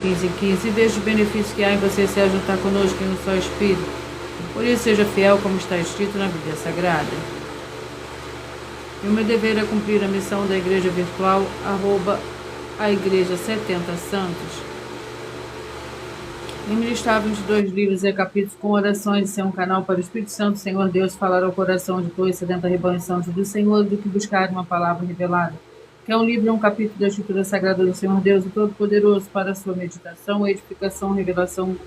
15:15, e veja os benefícios que há em você se ajuntar conosco em um só Espírito. Por isso, seja fiel, como está escrito na Bíblia Sagrada. E o meu dever é cumprir a missão da Igreja Virtual, a Igreja 70 Santos. E ministrar 22 livros e capítulos com orações e ser um canal para o Espírito Santo, Senhor Deus, falar ao coração de todos 70 rebanhos santos do Senhor, do que buscar uma palavra revelada. Que é um livro e um capítulo da Escritura Sagrada do Senhor Deus, o Todo-Poderoso, para a sua meditação, edificação, revelação,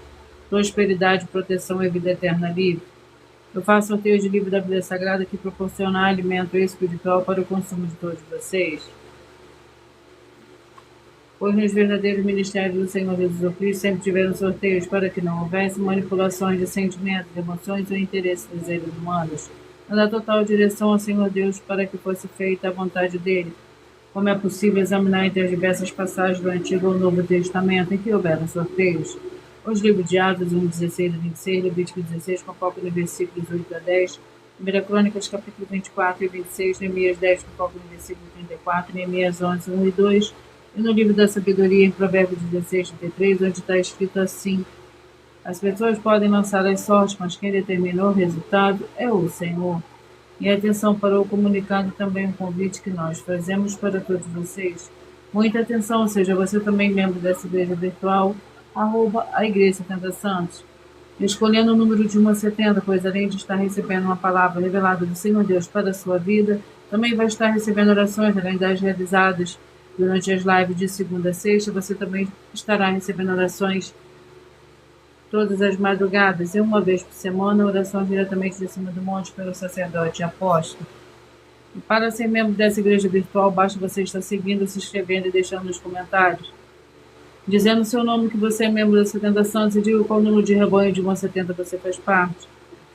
prosperidade, proteção e vida eterna livre. Eu faço sorteio de livro da Bíblia Sagrada que proporciona alimento espiritual para o consumo de todos vocês. Pois nos verdadeiros ministérios do Senhor Jesus Cristo sempre tiveram sorteios para que não houvesse manipulações de sentimentos, emoções ou interesses dos desejos humanos, mas a total direção ao Senhor Deus para que fosse feita a vontade dele. Como é possível examinar entre as diversas passagens do Antigo ou Novo Testamento em que houveram sorteios? Os livros de Atos 1:16 a 26, Levítico 16, com foco nos versículos 8 a 10, 1 Crônicas, capítulo 24 e 26, Neemias 10, com foco no versículo 34, Neemias 11, 1 e 2, e no livro da sabedoria, em Provérbios 16, 33, onde está escrito assim: as pessoas podem lançar as sortes, mas quem determinou o resultado é o Senhor. E atenção para o comunicado, também um convite que nós fazemos para todos vocês. Muita atenção, seja você também membro dessa igreja virtual, a Igreja 70 Santos, escolhendo o número de 1 a 70, pois além de estar recebendo uma palavra revelada do Senhor Deus para a sua vida, também vai estar recebendo orações, além das realizadas durante as lives de segunda a sexta. Você também estará recebendo orações todas as madrugadas e uma vez por semana, oração diretamente de cima do monte pelo sacerdote e apóstolo. E para ser membro dessa igreja virtual, basta você estar seguindo, se inscrevendo e deixando nos comentários, dizendo o seu nome, que você é membro da 70 Santos, e diga qual número de rebanho de 1 a 70 você faz parte.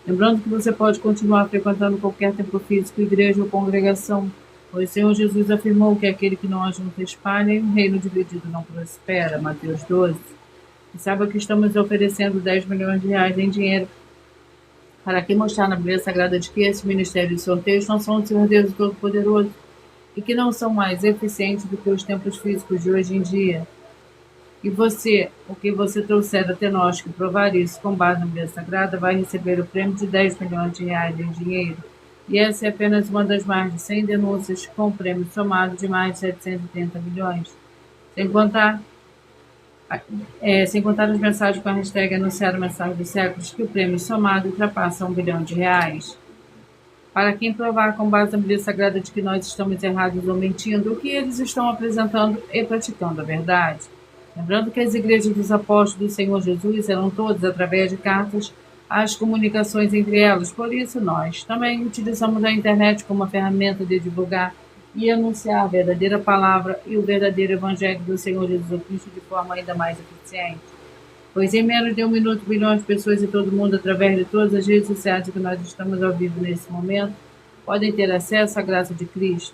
Lembrando que você pode continuar frequentando qualquer templo físico, igreja ou congregação, pois o Senhor Jesus afirmou que aquele que não ajunta espalha e um reino dividido não prospera. Mateus 12. E saiba que estamos oferecendo 10 milhões de reais em dinheiro para que mostrar na Bíblia Sagrada de que esses ministérios de sorteios não são do Senhor Deus Todo-Poderoso e que não são mais eficientes do que os templos físicos de hoje em dia. E você, o que você trouxer até nós que provar isso com base na Bíblia Sagrada, vai receber o prêmio de 10 milhões de reais em dinheiro. E essa é apenas uma das mais de 100 denúncias com prêmio somado de mais de 730 milhões. Sem contar as mensagens com a hashtag anunciar mensagem dos séculos, que o prêmio somado ultrapassa 1 bilhão de reais. Para quem provar com base na Bíblia Sagrada de que nós estamos errados ou mentindo, o que eles estão apresentando e praticando a verdade. Lembrando que as igrejas dos apóstolos do Senhor Jesus eram todas através de cartas, as comunicações entre elas. Por isso nós também utilizamos a internet como uma ferramenta de divulgar e anunciar a verdadeira palavra e o verdadeiro evangelho do Senhor Jesus Cristo de forma ainda mais eficiente. Pois em menos de 1 minuto, bilhões de pessoas em todo o mundo, através de todas as redes sociais que nós estamos ao vivo nesse momento, podem ter acesso à graça de Cristo.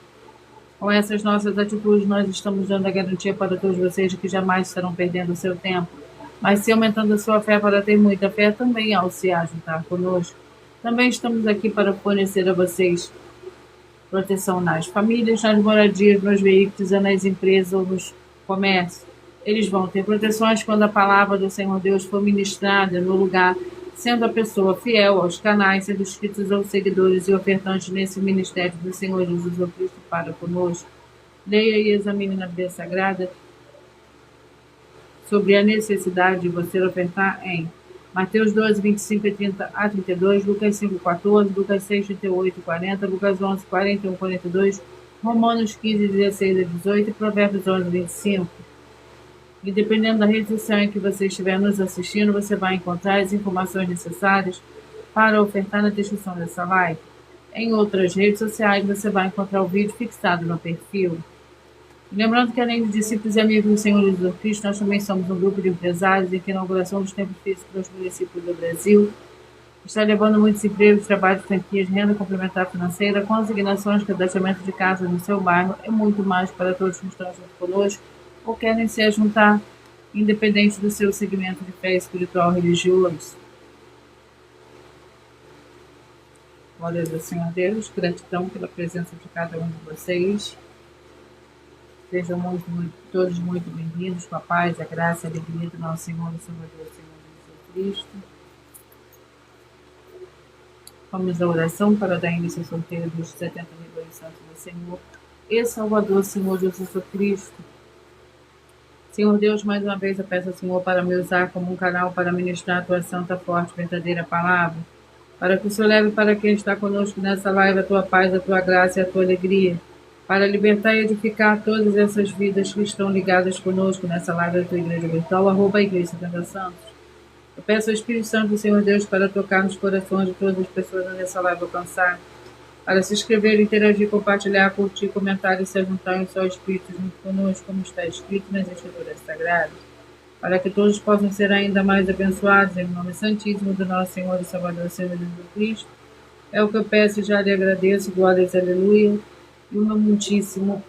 Com essas nossas atitudes, nós estamos dando a garantia para todos vocês de que jamais estarão perdendo o seu tempo, mas se aumentando a sua fé para ter muita fé também ao se ajuntar conosco. Também estamos aqui para fornecer a vocês proteção nas famílias, nas moradias, nos veículos, nas empresas ou nos comércios. Eles vão ter proteções quando a palavra do Senhor Deus for ministrada no lugar, sendo a pessoa fiel aos canais, sendo inscritos aos seguidores e ofertantes nesse ministério do Senhor Jesus Cristo para conosco. Leia e examine na Bíblia Sagrada sobre a necessidade de você ofertar em Mateus 12, 25 e 30 a 32, Lucas 5, 14, Lucas 6, 38 e 40, Lucas 11, 41 e 42, Romanos 15, 16 a 18 e Provérbios 11, 25. E dependendo da rede social em que você estiver nos assistindo, você vai encontrar as informações necessárias para ofertar na descrição dessa live. Em outras redes sociais, você vai encontrar o vídeo fixado no perfil. Lembrando que, além de discípulos e amigos do Senhor Jesus Cristo, nós também somos um grupo de empresários em que a inauguração dos templos físicos dos municípios do Brasil está levando muitos empregos, trabalho de franquias, renda complementar financeira, consignações, cadastramento de casas no seu bairro e muito mais para todos que estão junto conosco ou querem se juntar, independente do seu segmento de fé espiritual religioso. Glórias ao Senhor Deus, gratidão pela presença de cada um de vocês. Sejam todos muito bem-vindos com a paz, a graça e a alegria do nosso Senhor e Salvador, Senhor Jesus Cristo. Vamos à oração para dar início ao sorteio dos 70 milhões santos do Senhor e Salvador, Senhor Jesus Cristo. Senhor Deus, mais uma vez eu peço ao Senhor para me usar como um canal para ministrar a tua santa, forte, verdadeira palavra, para que o Senhor leve para quem está conosco nessa live a tua paz, a tua graça e a tua alegria, para libertar e edificar todas essas vidas que estão ligadas conosco nessa live da tua igreja virtual, @igreja 70 Santos. Eu peço ao Espírito Santo do Senhor Deus para tocar nos corações de todas as pessoas nessa live alcançar, para se inscrever, interagir, compartilhar, curtir, comentar e se juntar em seu Espírito junto conosco, como está escrito nas Escrituras Sagradas, para que todos possam ser ainda mais abençoados em nome santíssimo do nosso Senhor e Salvador, Senhor Jesus Cristo. É o que eu peço e já lhe agradeço. Glórias, aleluia. E o meu muitíssimo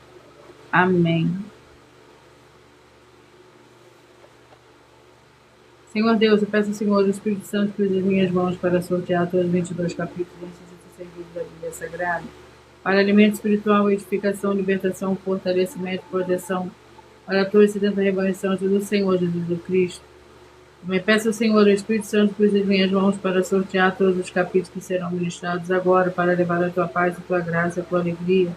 amém. Senhor Deus, eu peço ao Senhor, o Espírito Santo, que use as minhas mãos para sortear todos os 22 capítulos da Bíblia Sagrada, para alimento espiritual, edificação, libertação, fortalecimento, proteção, para todos os 70 rebanhos santos do Senhor Jesus Cristo. Me peço ao Senhor, o Espírito Santo, que use as minhas mãos para sortear todos os capítulos que serão ministrados agora, para levar a tua paz, a tua graça, a tua alegria,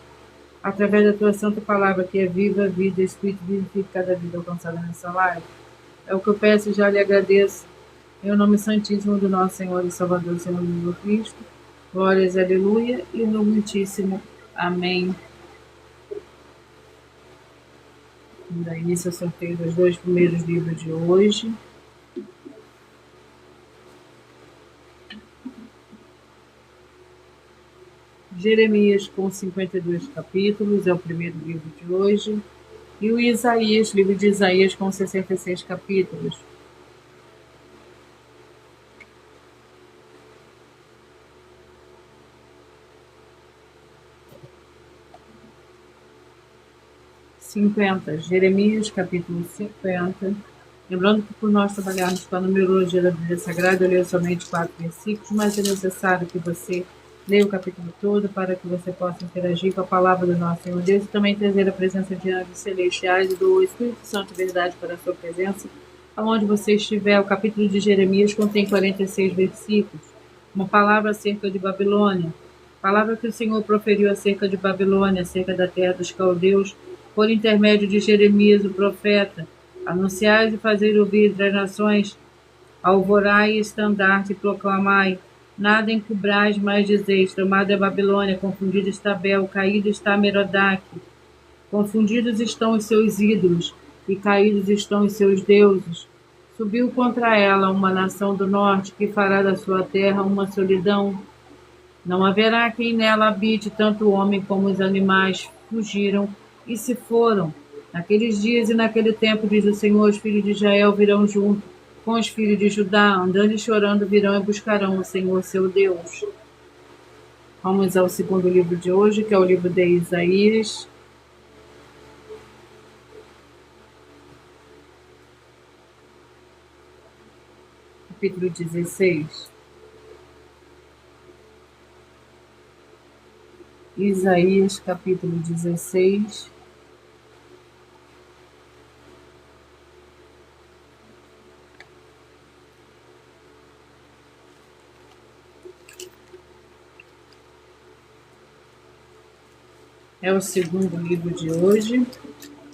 através da tua santa palavra, que é viva, vida, Espírito, vivifica cada vida alcançada nessa live. É o que eu peço e já lhe agradeço, em nome santíssimo do nosso Senhor e Salvador, Senhor Jesus Cristo. Glórias, aleluia, e no muitíssimo amém. Vamos dar início ao sorteio dos 2 primeiros livros de hoje. Jeremias, com 52 capítulos, é o primeiro livro de hoje. E o Isaías, livro de Isaías, com 66 capítulos. Jeremias, capítulo 50. Lembrando que por nós trabalharmos com a numerologia da Bíblia Sagrada, eu leio somente 4 versículos, mas é necessário que você leia o capítulo todo para que você possa interagir com a palavra do nosso Senhor Deus e também trazer a presença de anjos celestiais e do Espírito Santo de verdade para a sua presença, aonde você estiver. O capítulo de Jeremias contém 46 versículos, uma palavra acerca de Babilônia, palavra que o Senhor proferiu acerca de Babilônia, acerca da terra dos caldeus, por intermédio de Jeremias, o profeta. Anunciai e fazer ouvir entre as nações, alvorai e estandarte e proclamai, nada encobrais, mas dizeis, tomada é Babilônia, confundida está Bel, caído está Merodach, confundidos estão os seus ídolos, e caídos estão os seus deuses. Subiu contra ela uma nação do norte, que fará da sua terra uma solidão. Não haverá quem nela habite, tanto o homem como os animais fugiram e se foram. Naqueles dias e naquele tempo, diz o Senhor, os filhos de Israel virão junto com os filhos de Judá, andando e chorando, virão e buscarão o Senhor, seu Deus. Vamos ao segundo livro de hoje, que é o livro de Isaías. Capítulo 16. Isaías, capítulo 16. É o segundo livro de hoje,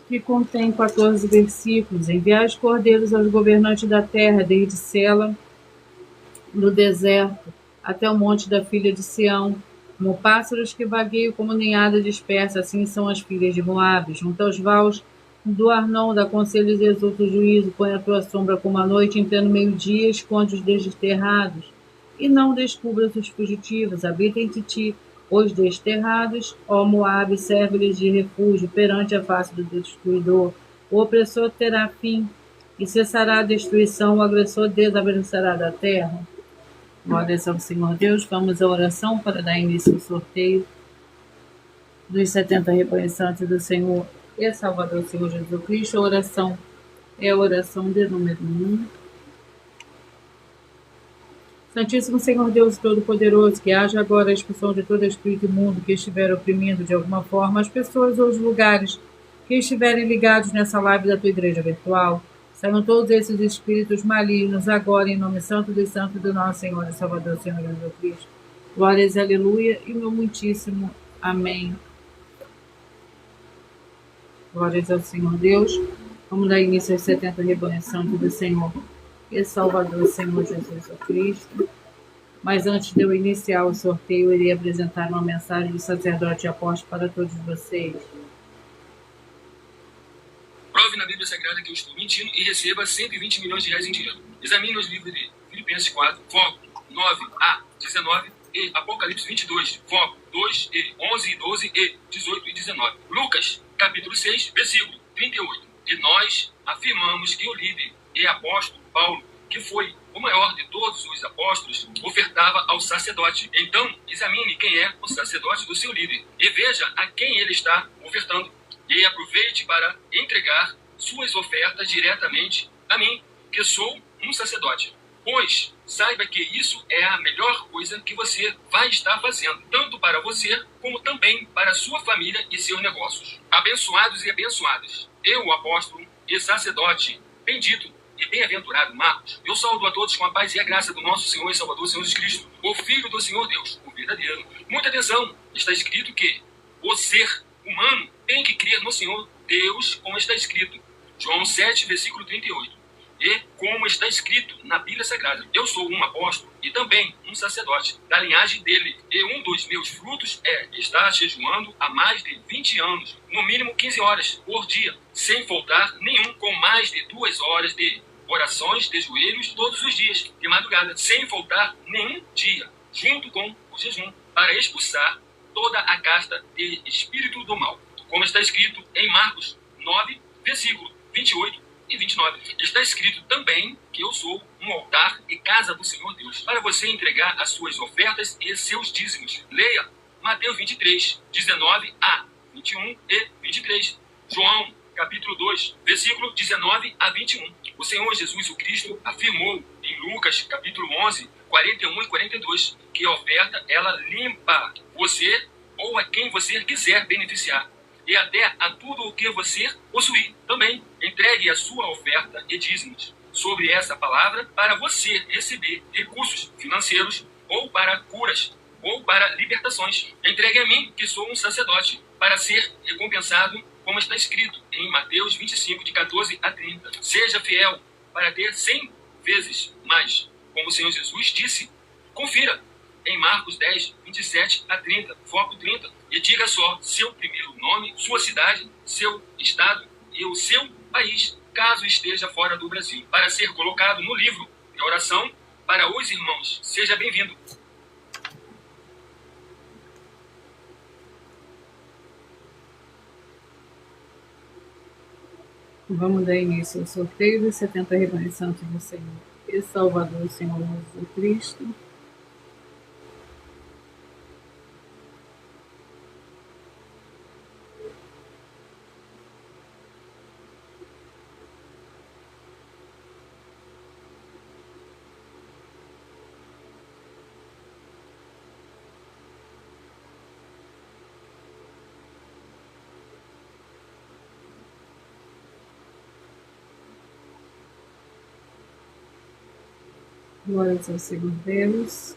que contém 14 versículos. Enviai os cordeiros aos governantes da terra, desde Sela, no deserto, até o monte da filha de Sião, como pássaros que vagueiam como ninhada dispersa, assim são as filhas de Moabe. Junto aos vales do Arnon, dá conselhos e exulta o juízo, põe a tua sombra como a noite, em pleno meio-dia, esconde os desterrados, e não descubras os fugitivos, habita entre ti os desterrados, ó Moabe, serve-lhes de refúgio perante a face do destruidor. O opressor terá fim, e cessará a destruição, o agressor desaparecerá da terra. Glórias ao Senhor Deus. Vamos à oração para dar início ao sorteio dos 70 rebanhos santos do Senhor e Salvador, Senhor Jesus Cristo. A oração é a oração de número 1. Santíssimo Senhor Deus Todo-Poderoso, que haja agora a expulsão de todo espírito imundo que estiver oprimindo de alguma forma as pessoas ou os lugares que estiverem ligados nessa live da tua igreja virtual. Saiam todos esses espíritos malignos agora, em nome santo dos santos do nosso Senhor e Salvador, Senhor Jesus Cristo. Glórias, aleluia, e meu muitíssimo amém. Glórias ao Senhor Deus. Vamos dar início aos 70 rebanhos santos do Senhor e Salvador, Senhor Jesus Cristo. Mas antes de eu iniciar o sorteio, eu irei apresentar uma mensagem do sacerdote e apóstolo para todos vocês. Prove na Bíblia Sagrada que eu estou mentindo e receba 120 milhões de reais em dinheiro. Examine os livros de Filipenses 4, foco 9a 19 e Apocalipse 22, foco 2 e 11 e 12 e 18 e 19. Lucas, capítulo 6, versículo 38. E nós afirmamos que o líder e apóstolo Paulo, que foi o maior de todos os apóstolos, ofertava ao sacerdote. Então, examine quem é o sacerdote do seu líder e veja a quem ele está ofertando. E aproveite para entregar suas ofertas diretamente a mim, que sou um sacerdote. Pois saiba que isso é a melhor coisa que você vai estar fazendo, tanto para você como também para sua família e seus negócios. Abençoados e abençoadas, eu, apóstolo e sacerdote bendito e bem-aventurado Marcos, eu saúdo a todos com a paz e a graça do nosso Senhor e Salvador, Senhor Jesus Cristo, o Filho do Senhor Deus, o verdadeiro. Muita atenção, está escrito que o ser humano tem que crer no Senhor Deus, como está escrito. João 7, versículo 38. E como está escrito na Bíblia Sagrada, eu sou um apóstolo e também um sacerdote da linhagem dele. E um dos meus frutos é estar jejuando há mais de 20 anos, no mínimo 15 horas por dia, sem faltar nenhum, com mais de 2 horas de orações de joelhos todos os dias, de madrugada, sem faltar nenhum dia, junto com o jejum, para expulsar toda a casta de espírito do mal. Como está escrito em Marcos 9, versículo 28 e 29. Está escrito também que eu sou um altar e casa do Senhor Deus, para você entregar as suas ofertas e seus dízimos. Leia Mateus 23, 19 a 21 e 23. João, capítulo 2, versículo 19 a 21. O Senhor Jesus o Cristo afirmou em Lucas, capítulo 11, 41 e 42, que a oferta, ela limpa você ou a quem você quiser beneficiar, e até a tudo o que você possuir. Também entregue a sua oferta e dízimos sobre essa palavra para você receber recursos financeiros, ou para curas, ou para libertações. Entregue a mim, que sou um sacerdote, para ser recompensado, como está escrito em Mateus 25, de 14 a 30. Seja fiel para ter 100 vezes mais, como o Senhor Jesus disse. Confira em Marcos 10, 27 a 30, foco 30, e diga só seu primeiro nome, sua cidade, seu estado e o seu país, caso esteja fora do Brasil, para ser colocado no livro de oração para os irmãos. Seja bem-vindo. Vamos dar início ao sorteio dos 70 rebanhos santos do Senhor e Salvador, Senhor Jesus Cristo. Glórias ao Senhor Deus.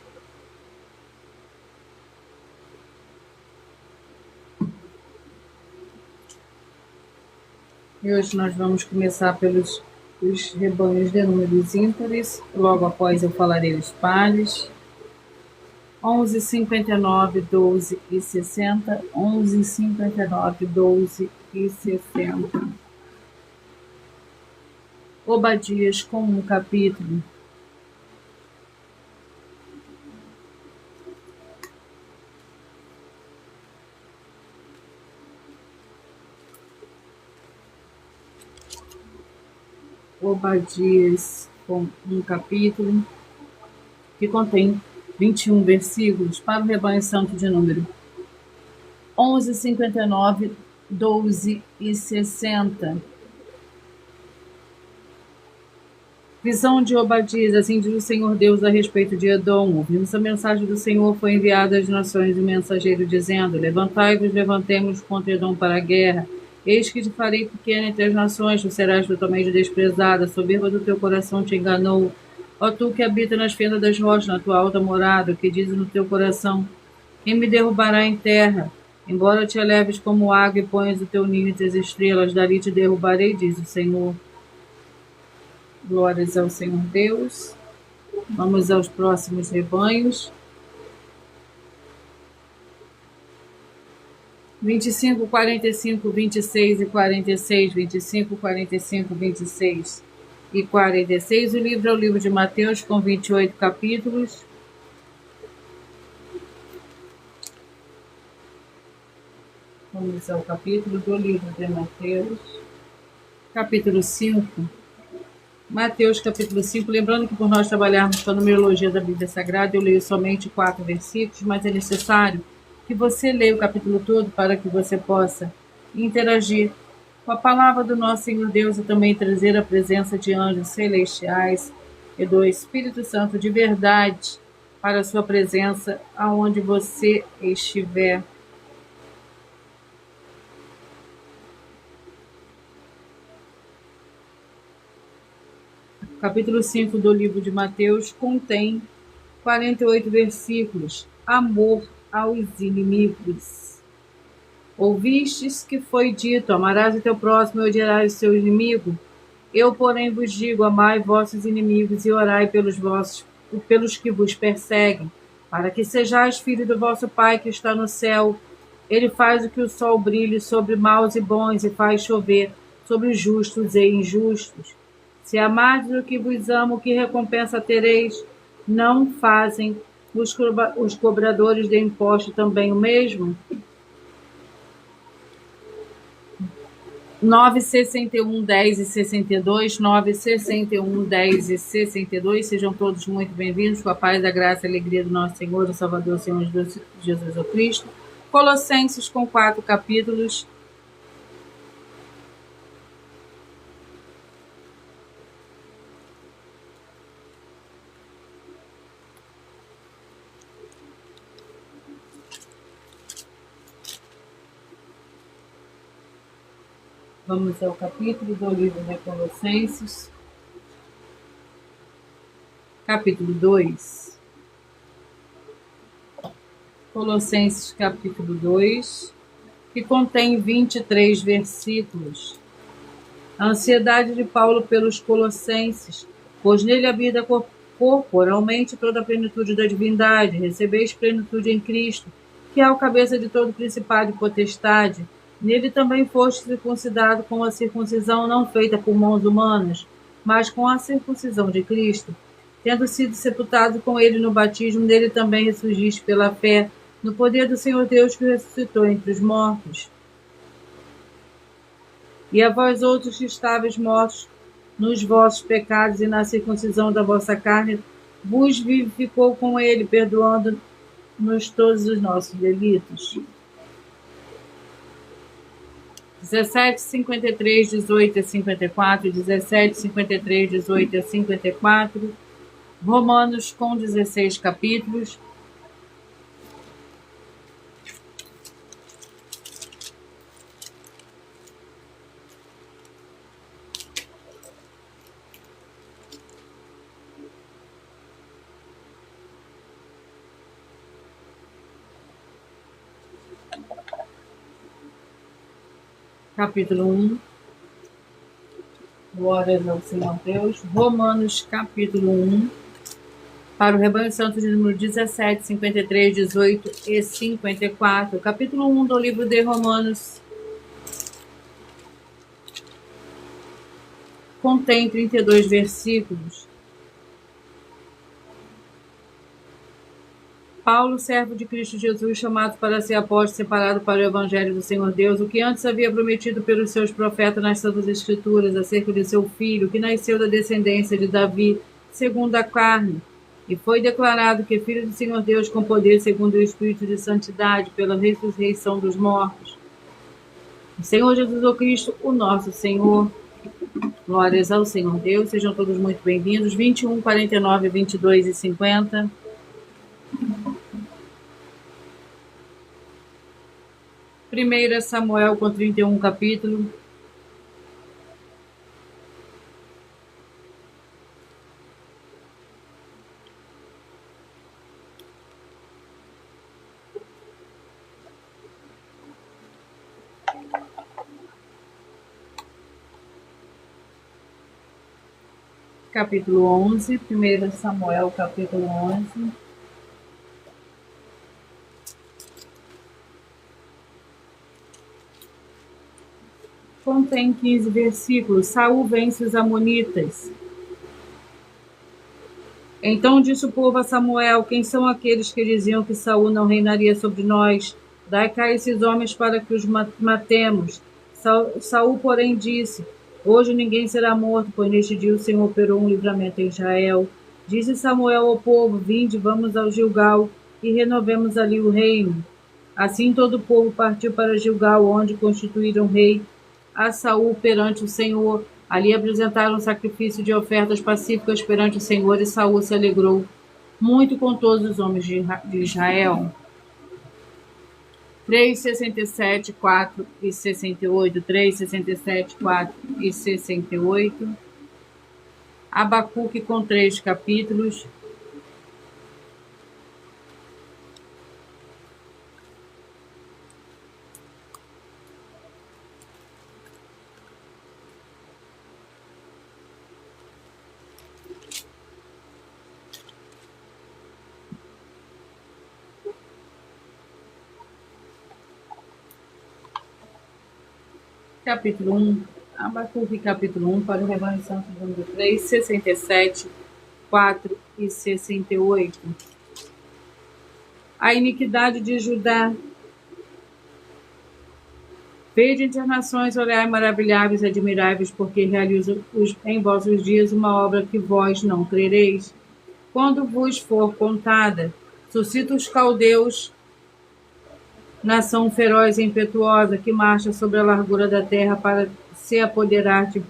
E hoje nós vamos começar pelos os rebanhos de números ímpares. Logo após eu falarei os pares. 11, 59, 12 e 60. 11, 59, 12 e 60. Obadias com um capítulo. Obadias com um capítulo que contém 21 versículos para o rebanho santo de número 11, 59, 12 e 60. Visão de Obadias, assim diz o Senhor Deus a respeito de Edom. Ouvimos a mensagem do Senhor, foi enviada às nações o mensageiro dizendo: levantai-vos, levantemos contra Edom para a guerra. Eis que te farei pequena entre as nações, tu serás totalmente desprezada, a soberba do teu coração te enganou. Ó tu que habita nas fendas das rochas, na tua alta morada, o que dizes no teu coração? Quem me derrubará em terra? Embora te eleves como água e ponhas o teu ninho entre as estrelas, dali te derrubarei, diz o Senhor. Glórias ao Senhor Deus. Vamos aos próximos rebanhos. 25, 45, 26 e 46, 25, 45, 26 e 46. O livro é o livro de Mateus, com 28 capítulos. Vamos ao capítulo do livro de Mateus, capítulo 5. Mateus, capítulo 5. Lembrando que por nós trabalharmos com a numerologia da Bíblia Sagrada, eu leio somente 4 versículos, mas é necessário que você leia o capítulo todo para que você possa interagir com a palavra do nosso Senhor Deus e também trazer a presença de anjos celestiais e do Espírito Santo de verdade para a sua presença aonde você estiver. Capítulo 5 do livro de Mateus contém 48 versículos. Amor aos inimigos. Ouvistes que foi dito: amarás o teu próximo e odiarás o seu inimigo. Eu, porém, vos digo: amai vossos inimigos e orai pelos que vos perseguem, para que sejais filhos do vosso Pai que está no céu. Ele faz o que o sol brilhe sobre maus e bons e faz chover sobre justos e injustos. Se amardes o que vos amo, que recompensa tereis? Não fazem os cobradores de imposto também o mesmo? 9, 61, 10 e 62, 9, 61, 10 e 62. Sejam todos muito bem-vindos, com a paz, a graça e a alegria do nosso Senhor e Salvador, Senhor Jesus Cristo. Colossenses, com 4 capítulos. Vamos ao capítulo do livro de Colossenses, capítulo 2. Colossenses, capítulo 2, que contém 23 versículos. A ansiedade de Paulo pelos colossenses, pois nele habita corporalmente toda a plenitude da divindade, recebeis plenitude em Cristo, que é o cabeça de todo principado e potestade. Nele também foste circuncidado com a circuncisão não feita por mãos humanas, mas com a circuncisão de Cristo. Tendo sido sepultado com ele no batismo, nele também ressurgiste pela fé, no poder do Senhor Deus que o ressuscitou entre os mortos. E a vós outros que estáveis mortos nos vossos pecados e na circuncisão da vossa carne, vos vivificou com ele, perdoando-nos todos os nossos delitos. 17, 53, 18 a 54, 17, 53, 18 a 54, Romanos com 16 capítulos. Capítulo 1. Glórias ao Senhor Deus. Romanos, capítulo 1. Para o Rebanho Santo de número 17, 53, 18 e 54. Capítulo 1 do livro de Romanos contém 32 versículos. Paulo, servo de Cristo Jesus, chamado para ser apóstolo, separado para o Evangelho do Senhor Deus, o que antes havia prometido pelos seus profetas nas Santas Escrituras, acerca de seu filho, que nasceu da descendência de Davi, segundo a carne, e foi declarado que é filho do Senhor Deus com poder, segundo o Espírito de santidade, pela ressurreição dos mortos. O Senhor Jesus Cristo, o nosso Senhor. Glórias ao Senhor Deus, sejam todos muito bem-vindos. 21, 49, 22 e 50. 1 Samuel com 31 capítulo. Capítulo 11, 1 Samuel, capítulo 11. Contém 15 versículos. Saul vence os amonitas. Então disse o povo a Samuel: quem são aqueles que diziam que Saul não reinaria sobre nós? Dai cá esses homens para que os matemos. Saul, porém, disse: hoje ninguém será morto, pois neste dia o Senhor operou um livramento em Israel. Disse Samuel ao povo: vinde, vamos ao Gilgal e renovemos ali o reino. Assim todo o povo partiu para Gilgal, onde constituíram rei a Saul perante o Senhor. Ali apresentaram sacrifício de ofertas pacíficas perante o Senhor, e Saul se alegrou muito com todos os homens de Israel. 3:67, 4 e 68, 3:67, 4 e 68. Abacuque com 3 capítulos. Capítulo 1, Abacuque capítulo 1, para o Rebanho Santo número 3, 67, 4 e 68. A iniquidade de Judá. Vede internações, olhai maravilháveis e admiráveis, porque realizo em vossos dias uma obra que vós não crereis. Quando vos for contada, suscita os caldeus, nação feroz e impetuosa, que marcha sobre a largura da terra para se apoderar de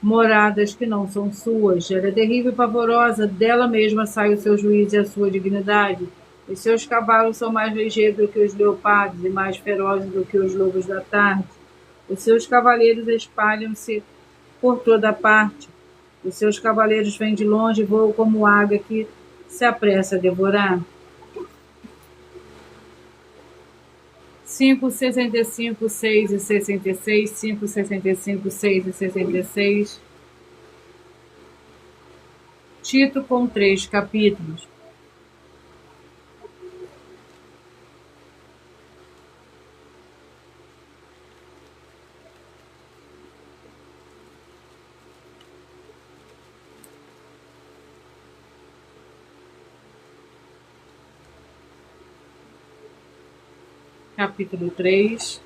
moradas que não são suas. Ela é terrível e pavorosa, dela mesma sai o seu juízo e a sua dignidade. Os seus cavalos são mais ligeiros do que os leopardos e mais ferozes do que os lobos da tarde. Os seus cavaleiros espalham-se por toda parte. Os seus cavaleiros vêm de longe e voam como águia que se apressa a devorar. 5:65, 6 e 66, 5:65, 6 e 66. Tito com 3 capítulos. Capítulo 3.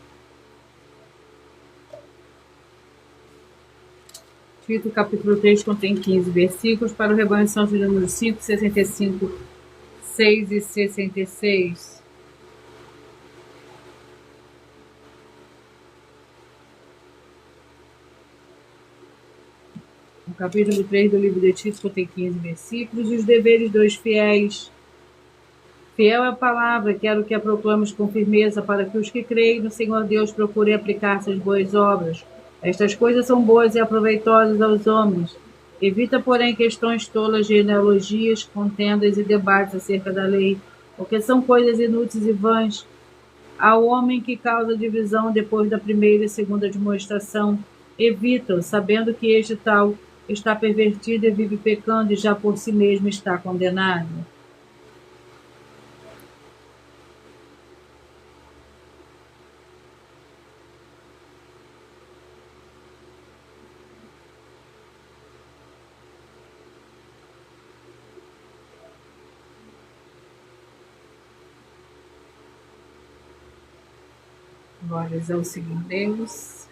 Tito, capítulo 3, contém 15 versículos. Para o Rebanho Santo de número 5, 65, 6 e 66. O capítulo 3 do livro de Tito contém 15 versículos. Os deveres dos fiéis. Fiel é a palavra, quero que a proclamos com firmeza, para que os que creem no Senhor Deus procurem aplicar suas boas obras. Estas coisas são boas e aproveitosas aos homens. Evita, porém, questões tolas, genealogias, contendas e debates acerca da lei, porque são coisas inúteis e vãs. Ao homem que causa divisão depois da primeira e segunda demonstração, evita-o, sabendo que este tal está pervertido e vive pecando e já por si mesmo está condenado. Glórias ao Senhor Deus.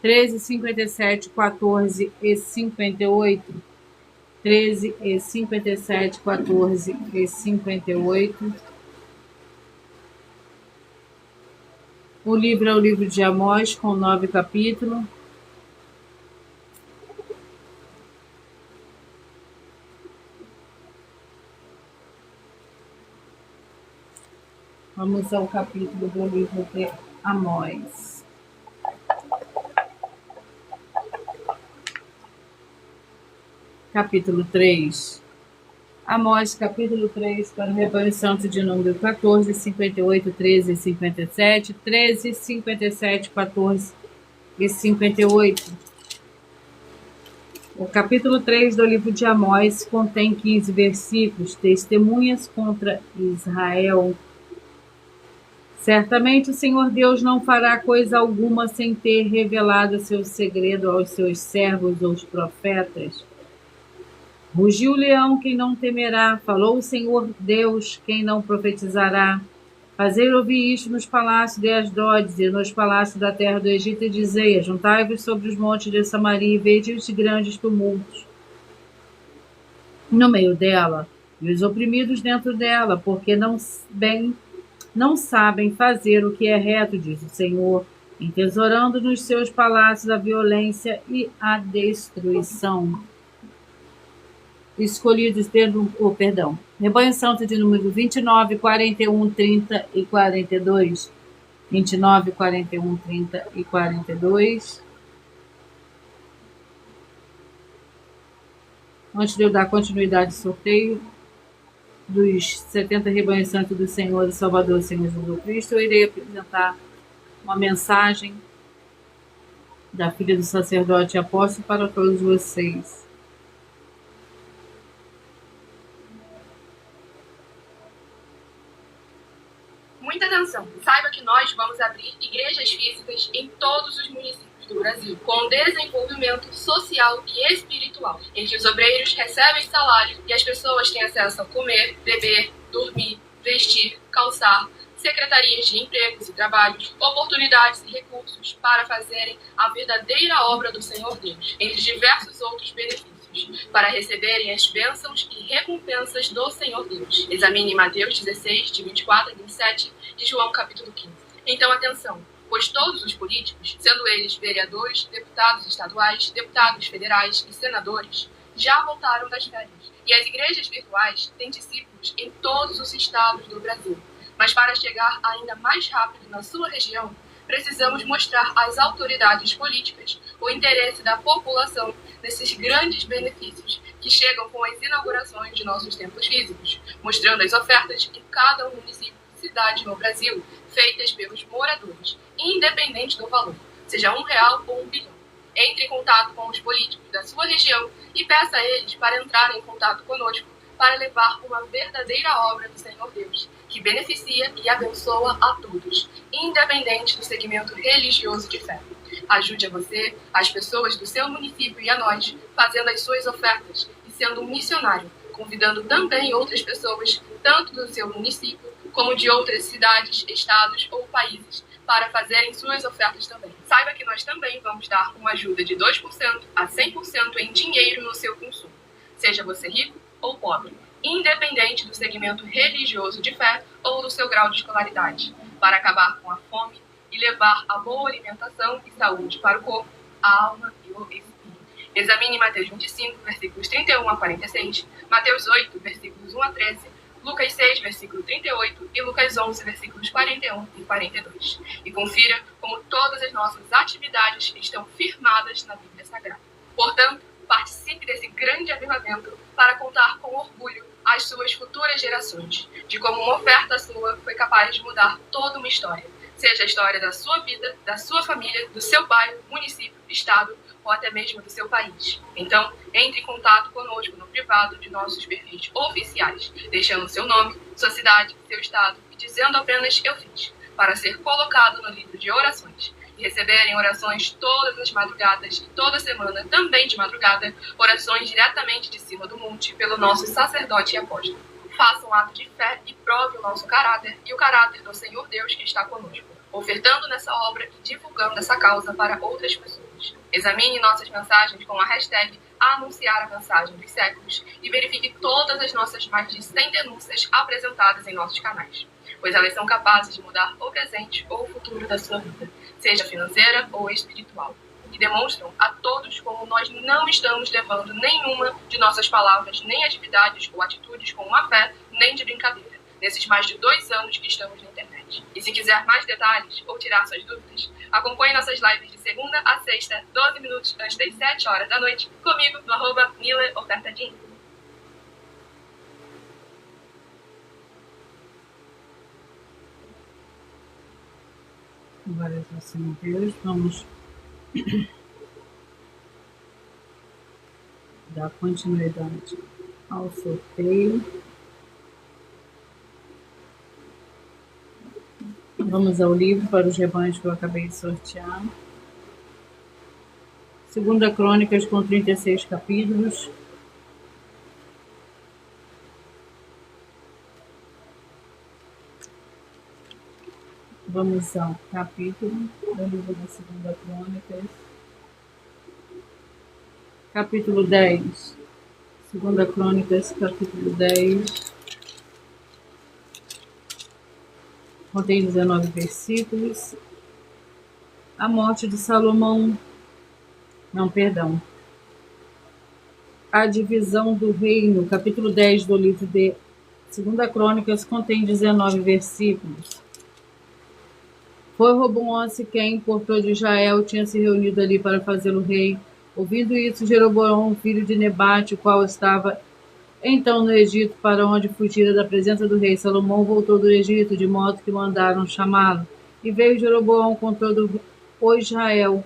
Treze, 57, 14 e 58. 13 e 57, 14 e 58. O livro é o livro de Amós, com 9 capítulos. Vamos ao capítulo do livro de Amós. Capítulo 3. Amós, capítulo 3, para o rebanho santo de número 14, 58, 13 e 57, 13, 57, 14 e 58. O capítulo 3 do livro de Amós contém 15 versículos, testemunhas contra Israel. Certamente o Senhor Deus não fará coisa alguma sem ter revelado seu segredo aos seus servos, os profetas. Rugiu o leão, quem não temerá? Falou o Senhor Deus, quem não profetizará? Fazei ouvir isto nos palácios de Asdod e nos palácios da terra do Egito, e dizei: ajuntai-vos sobre os montes de Samaria e vede os grandes tumultos no meio dela, e os oprimidos dentro dela, porque não sabem fazer o que é reto, diz o Senhor, entesourando nos seus palácios a violência e a destruição. Escolhidos rebanho santo de número 29, 41, 30 e 42. 29, 41, 30 e 42. Antes de eu dar continuidade ao sorteio dos 70 rebanhos santos do Senhor e Salvador, Senhor Jesus Cristo, eu irei apresentar uma mensagem da filha do sacerdote e apóstolo para todos vocês. Muita atenção! Saiba que nós vamos abrir igrejas físicas em todos os municípios do Brasil, com desenvolvimento social e espiritual, em que os obreiros recebem salário e as pessoas têm acesso a comer, beber, dormir, vestir, calçar, secretarias de empregos e trabalhos, oportunidades e recursos para fazerem a verdadeira obra do Senhor Deus, entre diversos outros benefícios, para receberem as bênçãos e recompensas do Senhor Deus. Examine Mateus 16, de 24 a 27 e João capítulo 15. Então, atenção, pois todos os políticos, sendo eles vereadores, deputados estaduais, deputados federais e senadores, já voltaram das férias. E as igrejas virtuais têm discípulos em todos os estados do Brasil. Mas para chegar ainda mais rápido na sua região, precisamos mostrar às autoridades políticas o interesse da população nesses grandes benefícios que chegam com as inaugurações de nossos templos físicos, mostrando as ofertas em cada município e cidade no Brasil, feitas pelos moradores, independente do valor, seja R$1 ou R$1 bilhão. Entre em contato com os políticos da sua região e peça a eles para entrarem em contato conosco para levar uma verdadeira obra do Senhor Deus, que beneficia e abençoa a todos, independente do segmento religioso de fé. Ajude a você, as pessoas do seu município e a nós, fazendo as suas ofertas e sendo um missionário, convidando também outras pessoas, tanto do seu município como de outras cidades, estados ou países, para fazerem suas ofertas também. Saiba que nós também vamos dar uma ajuda de 2% a 100% em dinheiro no seu consumo, seja você rico ou pobre, independente do segmento religioso de fé ou do seu grau de escolaridade, para acabar com a fome e levar a boa alimentação e saúde para o corpo, a alma e o espírito. Examine Mateus 25, versículos 31 a 46, Mateus 8, versículos 1 a 13, Lucas 6, versículo 38 e Lucas 11, versículos 41 e 42. E confira como todas as nossas atividades estão firmadas na Bíblia Sagrada. Portanto, participe desse grande avivamento para contar com orgulho às suas futuras gerações, de como uma oferta sua foi capaz de mudar toda uma história, seja a história da sua vida, da sua família, do seu bairro, município, estado ou até mesmo do seu país. Então, entre em contato conosco no privado de nossos perfis oficiais, deixando seu nome, sua cidade, seu estado e dizendo apenas "eu fiz", para ser colocado no livro de orações e receberem orações todas as madrugadas e toda semana, também de madrugada, orações diretamente de cima do monte pelo nosso sacerdote e apóstolo. Faça um ato de fé e prove o nosso caráter e o caráter do Senhor Deus que está conosco, ofertando nessa obra e divulgando essa causa para outras pessoas. Examine nossas mensagens com a hashtag anunciar a mensagem dos séculos e verifique todas as nossas mais de 100 denúncias apresentadas em nossos canais, pois elas são capazes de mudar o presente ou o futuro da sua vida, seja financeira ou espiritual, e demonstram a todos como nós não estamos levando nenhuma de nossas palavras, nem atividades ou atitudes com má fé, nem de brincadeira, nesses mais de 2 anos que estamos na internet. vídeos. E se quiser mais detalhes ou tirar suas dúvidas, acompanhe nossas lives de segunda a sexta, 12 minutos antes das 7 horas da noite, comigo no @MilaOfertaDin. Glória ao Senhor Deus. Vamos dar continuidade ao sorteio. Vamos ao livro para os rebanhos que eu acabei de sortear. Segunda Crônicas, com 36 capítulos. Vamos ao capítulo do livro da Segunda Crônicas. Capítulo 10. Segunda Crônicas, capítulo 10. Contém 19 versículos. A morte de Salomão. Não, perdão. A divisão do reino. Capítulo 10 do livro de Segunda Crônicas contém 19 versículos. Foi Roboão quem, por todo Israel, tinha se reunido ali para fazê-lo rei. Ouvindo isso, Jeroboão, filho de Nebate, o qual estava então no Egito, para onde fugira da presença do rei Salomão, voltou do Egito, de modo que mandaram chamá-lo. E veio Jeroboão com todo o Israel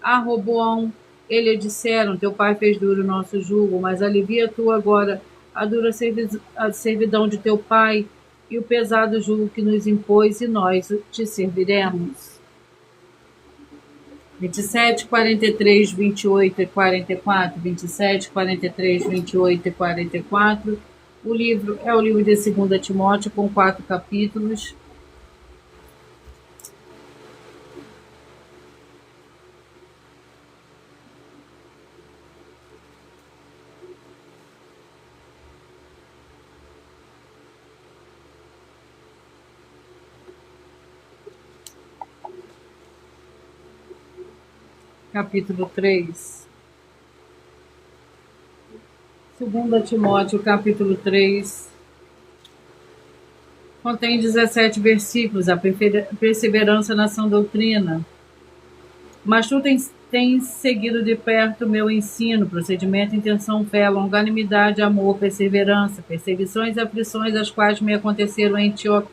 a Roboão. Ele disseram: teu pai fez duro o nosso jugo, mas alivia tu agora a dura servidão de teu pai e o pesado jugo que nos impôs, e nós te serviremos. 27, 43, 28 e 44. 27, 43, 28 e 44. O livro é o livro de 2 Timóteo, com 4 capítulos. Capítulo 3. 2 Timóteo, capítulo 3. Contém 17 versículos. A perseverança na sã doutrina. Mas tu tens seguido de perto o meu ensino, procedimento, intenção, fé, longanimidade, amor, perseverança, perseguições e aflições, as quais me aconteceram em Antioquia,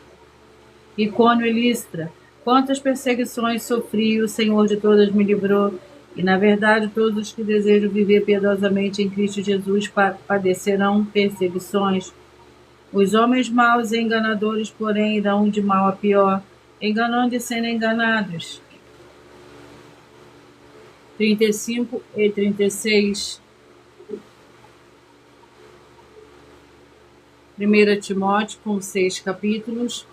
Icônio e Listra. Quantas perseguições sofri, o Senhor de todas me livrou. E, na verdade, todos os que desejam viver piedosamente em Cristo Jesus padecerão perseguições. Os homens maus e enganadores, porém, irão de mal a pior, enganando e sendo enganados. 35 e 36. 1 Timóteo, com 6 capítulos.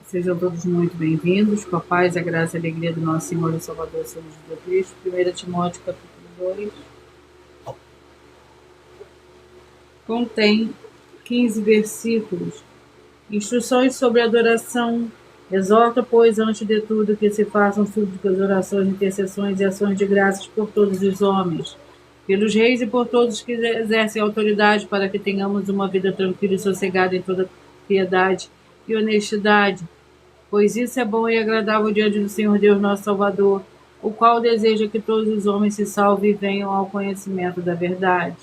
Sejam todos muito bem-vindos, com a paz, a graça e a alegria do nosso Senhor e Salvador, Senhor Jesus Cristo. 1 Timóteo, capítulo 2. Contém 15 versículos. Instruções sobre adoração. Exorta, pois, antes de tudo, que se façam súplicas, orações, intercessões e ações de graças por todos os homens, pelos reis e por todos que exercem autoridade, para que tenhamos uma vida tranquila e sossegada em toda piedade e honestidade. Pois isso é bom e agradável diante do Senhor Deus nosso Salvador, o qual deseja que todos os homens se salvem e venham ao conhecimento da verdade.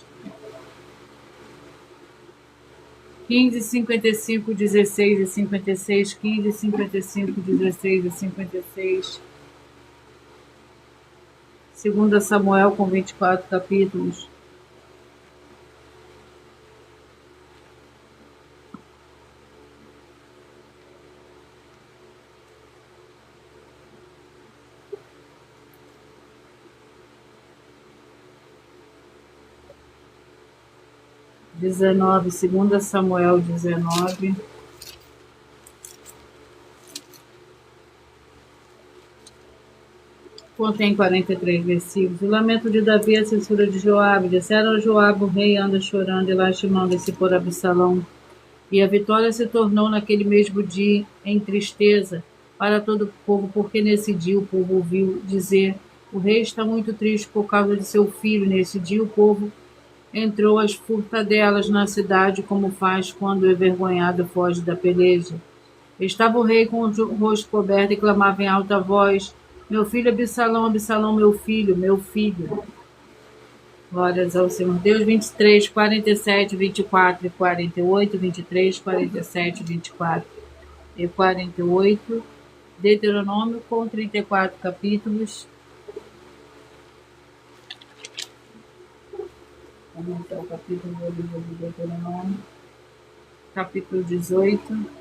15, 55, 16 e 56. 15, 55, 16 e 56. 2 Samuel, com 24 capítulos. Dezenove, 2 Samuel 19. Contém 43 versículos. O lamento de Davi e a censura de Joabe. Disseram a Joabe: o rei anda chorando e lastimando-se por Absalão. E a vitória se tornou naquele mesmo dia em tristeza para todo o povo, porque nesse dia o povo ouviu dizer: O rei está muito triste por causa de seu filho. Nesse dia o povo entrou às furtadelas na cidade, como faz quando o envergonhado foge da peleja. Estava o rei com o rosto coberto e clamava em alta voz: Meu filho Absalão, Absalão, meu filho, meu filho. Glórias ao Senhor Deus. 23, 47, 24 e 48, 23, 47, 24 e 48. Deuteronômio com 34 capítulos. Vamos ao capítulo do livro de Deuteronômio. Capítulo 18.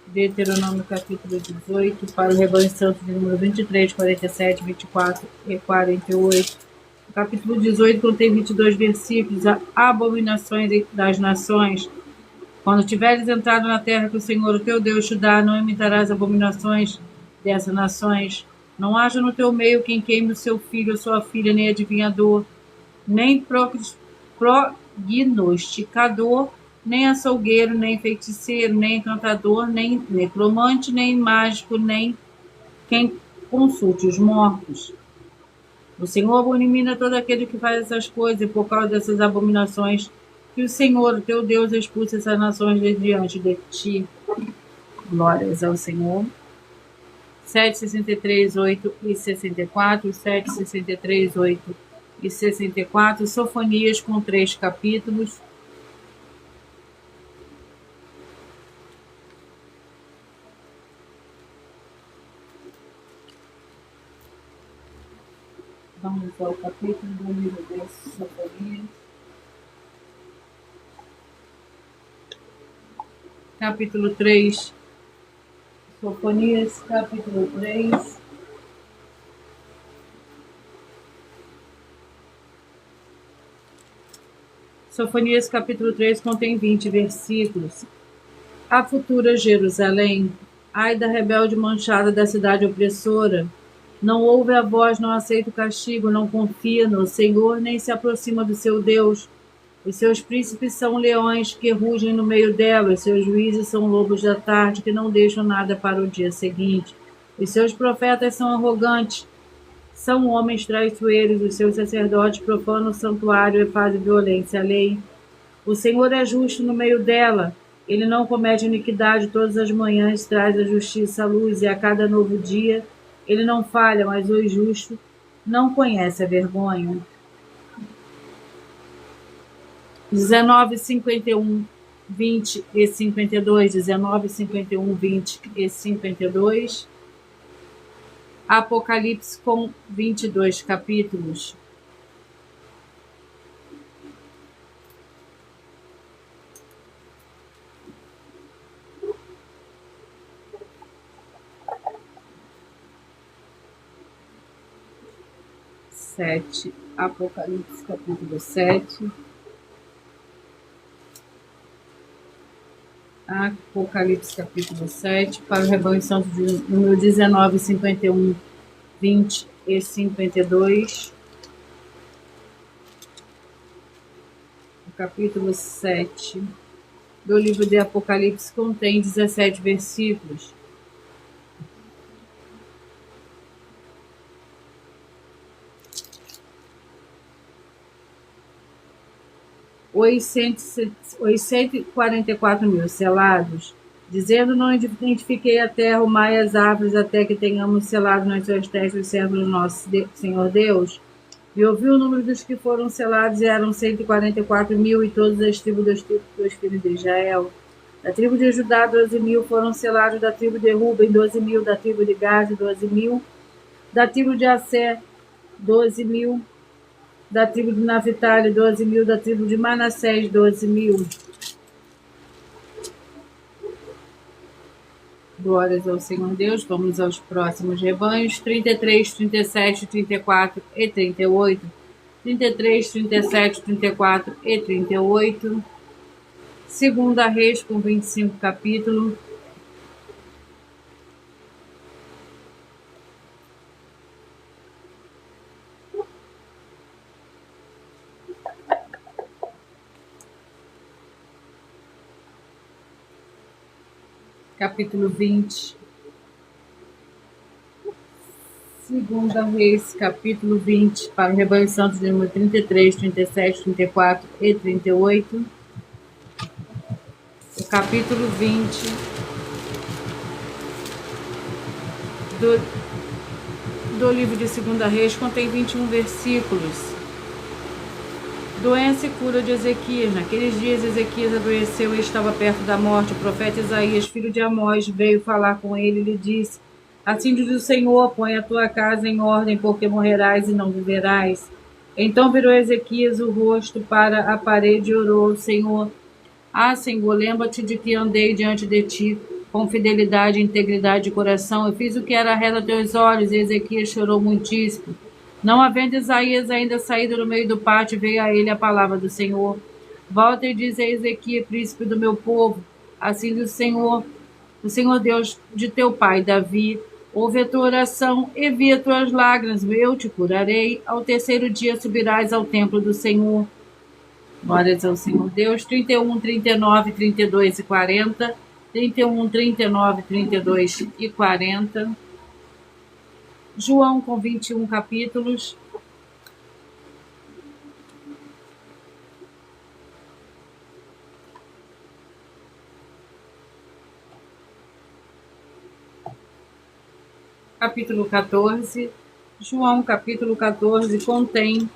Deuteronômio capítulo 18, para o rebanho santo de número 23, 47, 24 e 48. O capítulo 18 contém 22 versículos. Abominações das nações. Quando tiveres entrado na terra que o Senhor, o teu Deus, te dá, não imitarás abominações dessas nações. Não haja no teu meio quem queime o seu filho ou sua filha, nem adivinhador, nem prognosticador, nem açougueiro, nem feiticeiro, nem encantador, nem necromante, nem mágico, nem quem consulte os mortos. O Senhor abomina todo aquele que faz essas coisas, e por causa dessas abominações, que o Senhor, teu Deus, expulsa essas nações de diante de ti. Glórias ao Senhor. 7, 63, 8 e 64, 7, 63, 8 e 64, Sofonias com 3 capítulos. Vamos ao capítulo do livro de Sofonias. Capítulo 3. Sofonias, capítulo 3. Sofonias, capítulo 3, contém 20 versículos. A futura Jerusalém, ai da rebelde manchada da cidade opressora, não ouve a voz, não aceita o castigo, não confia no Senhor, nem se aproxima do seu Deus. Os seus príncipes são leões que rugem no meio dela, os seus juízes são lobos da tarde que não deixam nada para o dia seguinte. Os seus profetas são arrogantes, são homens traiçoeiros, os seus sacerdotes profanam o santuário e fazem violência à lei. O Senhor é justo no meio dela, ele não comete iniquidade, todas as manhãs traz a justiça à luz, e a cada novo dia ele não falha, mas o justo não conhece a vergonha. 19, 51, 20 e 52, 19, 51, 20 e 52. Apocalipse com 22 capítulos. Apocalipse capítulo 7. Apocalipse capítulo 7, para o rebanho santo de número 19, 51, 20 e 52. O capítulo 7 do livro de Apocalipse contém 17 versículos. Os 144 mil selados, dizendo: Não identifiquei a terra, o mar e as árvores, até que tenhamos selado nas suas testas os servos do nosso Senhor Deus. E ouvi o número dos que foram selados, e eram 144 mil, e todas as tribos dos filhos de Israel. Da tribo de Judá, 12 mil foram selados, da tribo de Ruben, 12 mil, da tribo de Gade, 12 mil, da tribo de Asser, 12 mil, da tribo de Naphtali, 12 mil, da tribo de Manassés, 12 mil. Glórias ao Senhor Deus. Vamos aos próximos rebanhos. 33, 37, 34 e 38. 33, 37, 34 e 38. Segunda Reis com 25 capítulos. Capítulo 20. Segunda Reis, capítulo 20, para o rebanho santo de número 33, 37, 34 e 38. O capítulo 20 do livro de Segunda Reis contém 21 versículos. Doença e cura de Ezequias. Naqueles dias Ezequias adoeceu e estava perto da morte. O profeta Isaías, filho de Amós, veio falar com ele e lhe disse: assim diz o Senhor, põe a tua casa em ordem, porque morrerás e não viverás. Então virou Ezequias o rosto para a parede e orou ao Senhor: ah, Senhor, lembra-te de que andei diante de ti com fidelidade e integridade de coração. Eu fiz o que era reto a teus olhos. E Ezequias chorou muitíssimo. Não havendo Isaías ainda saído no meio do pátio, veio a ele a palavra do Senhor: volta e diz a Ezequias, príncipe do meu povo, assim diz o Senhor Deus de teu pai Davi: ouve a tua oração e vi as tuas lágrimas, eu te curarei. Ao terceiro dia subirás ao templo do Senhor. Glórias ao Senhor Deus. 31, 39, 32 e 40. 31, 39, 32 e 40. João com 21 capítulos. Capítulo 14. João, capítulo 14, contém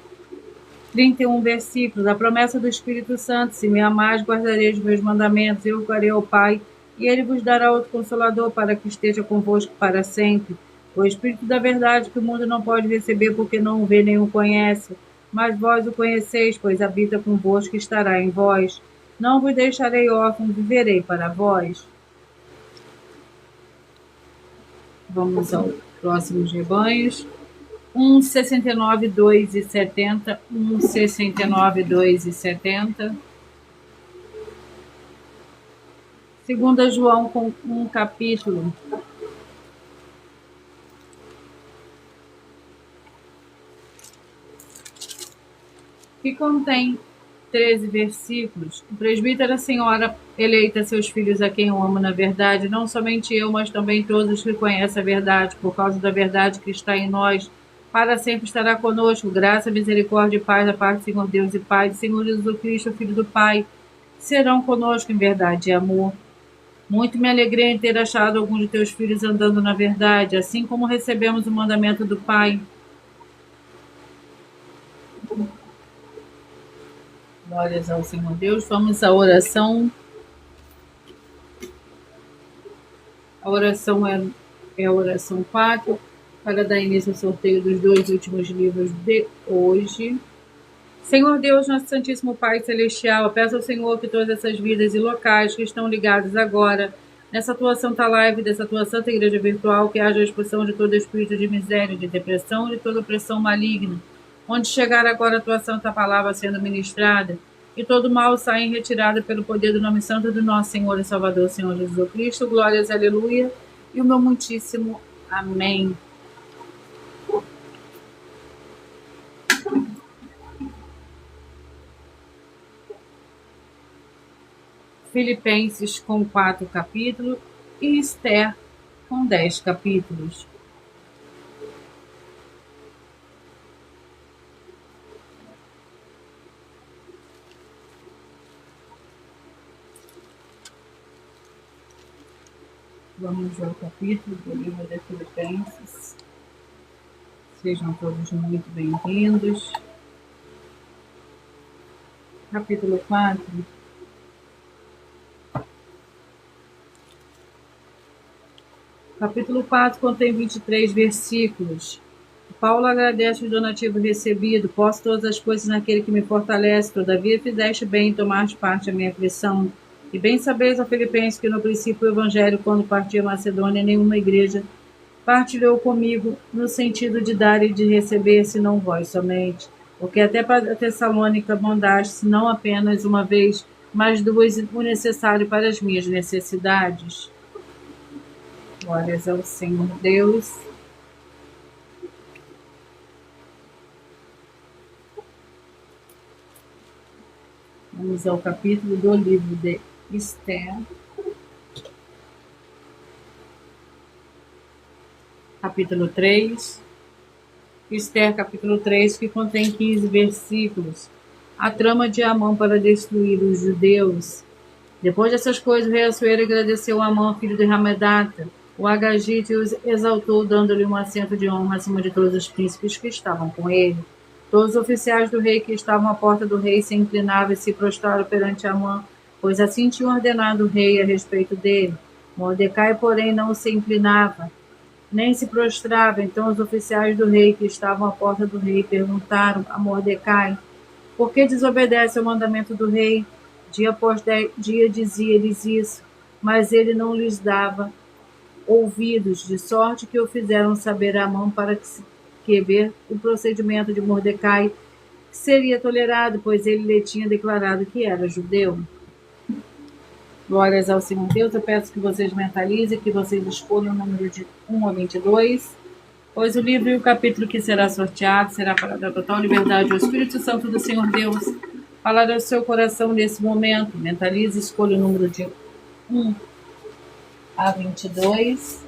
31 versículos. A promessa do Espírito Santo: se me amais, guardarei os meus mandamentos. Eu orarei ao Pai, e ele vos dará outro Consolador, para que esteja convosco para sempre. O Espírito da verdade, que o mundo não pode receber, porque não o vê nem o conhece. Mas vós o conheceis, pois habita convosco e estará em vós. Não vos deixarei órfãos, viverei para vós. Vamos aos próximos rebanhos. 1,69, 2 e 70. 1,69, 2 e 70. 2 João com um capítulo. Que contém 13 versículos. O presbítero, a senhora eleita seus filhos, a quem eu amo na verdade, não somente eu, mas também todos que conhecem a verdade, por causa da verdade que está em nós, para sempre estará conosco. Graça, misericórdia e paz da parte do Senhor Deus e Pai, do Senhor Jesus Cristo, Filho do Pai, serão conosco em verdade e amor. Muito me alegrei em ter achado alguns de teus filhos andando na verdade, assim como recebemos o mandamento do Pai. Glórias ao Senhor Deus. Vamos à oração. A oração é a oração 4, para dar início ao sorteio dos 2 últimos livros de hoje. Senhor Deus, nosso Santíssimo Pai Celestial, eu peço ao Senhor que todas essas vidas e locais que estão ligados agora nessa tua santa live, dessa tua santa igreja virtual, que haja a expulsão de todo espírito de miséria, de depressão, de toda opressão maligna, onde chegar agora a tua santa palavra sendo ministrada, e todo mal saia em retirada pelo poder do nome santo do nosso Senhor e Salvador, Senhor Jesus Cristo. Glórias, aleluia, e o meu muitíssimo amém. Filipenses com 4 capítulos e Esther com 10 capítulos. Vamos ao capítulo do livro de Filipenses. Sejam todos muito bem-vindos. Capítulo 4. Capítulo 4 contém 23 versículos. Paulo agradece o donativo recebido. Posso todas as coisas naquele que me fortalece. Todavia fizeste bem em tomar parte da minha aflição. E bem sabeis, ó Filipenses, que no princípio o Evangelho, quando partiu a Macedônia, nenhuma igreja partilhou comigo no sentido de dar e de receber, senão vós somente. Porque até para a Tessalônica mandaste, não apenas uma vez, mas 2, o necessário para as minhas necessidades. Glórias ao Senhor Deus. Vamos ao capítulo do livro de Esther. Capítulo 3. Esther, capítulo 3, que contém 15 versículos. A trama de Amã para destruir os judeus. Depois dessas coisas, o rei Assuero agradeceu a Amã, filho de Hamedata, o Agagite, e os exaltou, dando-lhe um assento de honra acima de todos os príncipes que estavam com ele. Todos os oficiais do rei que estavam à porta do rei se inclinavam e se prostraram perante Amã, pois assim tinha ordenado o rei a respeito dele. Mordecai, porém, não se inclinava, nem se prostrava. Então os oficiais do rei que estavam à porta do rei perguntaram a Mordecai: por que desobedece ao mandamento do rei? Dia após dia dizia-lhes isso, mas ele não lhes dava ouvidos, de sorte que o fizeram saber a Amã para que ver o procedimento de Mordecai seria tolerado, pois ele lhe tinha declarado que era judeu. Glórias ao Senhor Deus. Eu peço que vocês mentalizem, que vocês escolham o número de 1 a 22, pois o livro e o capítulo que será sorteado será para dar total liberdade ao Espírito Santo do Senhor Deus falar ao seu coração nesse momento. Mentalize, escolha o número de 1 a 22.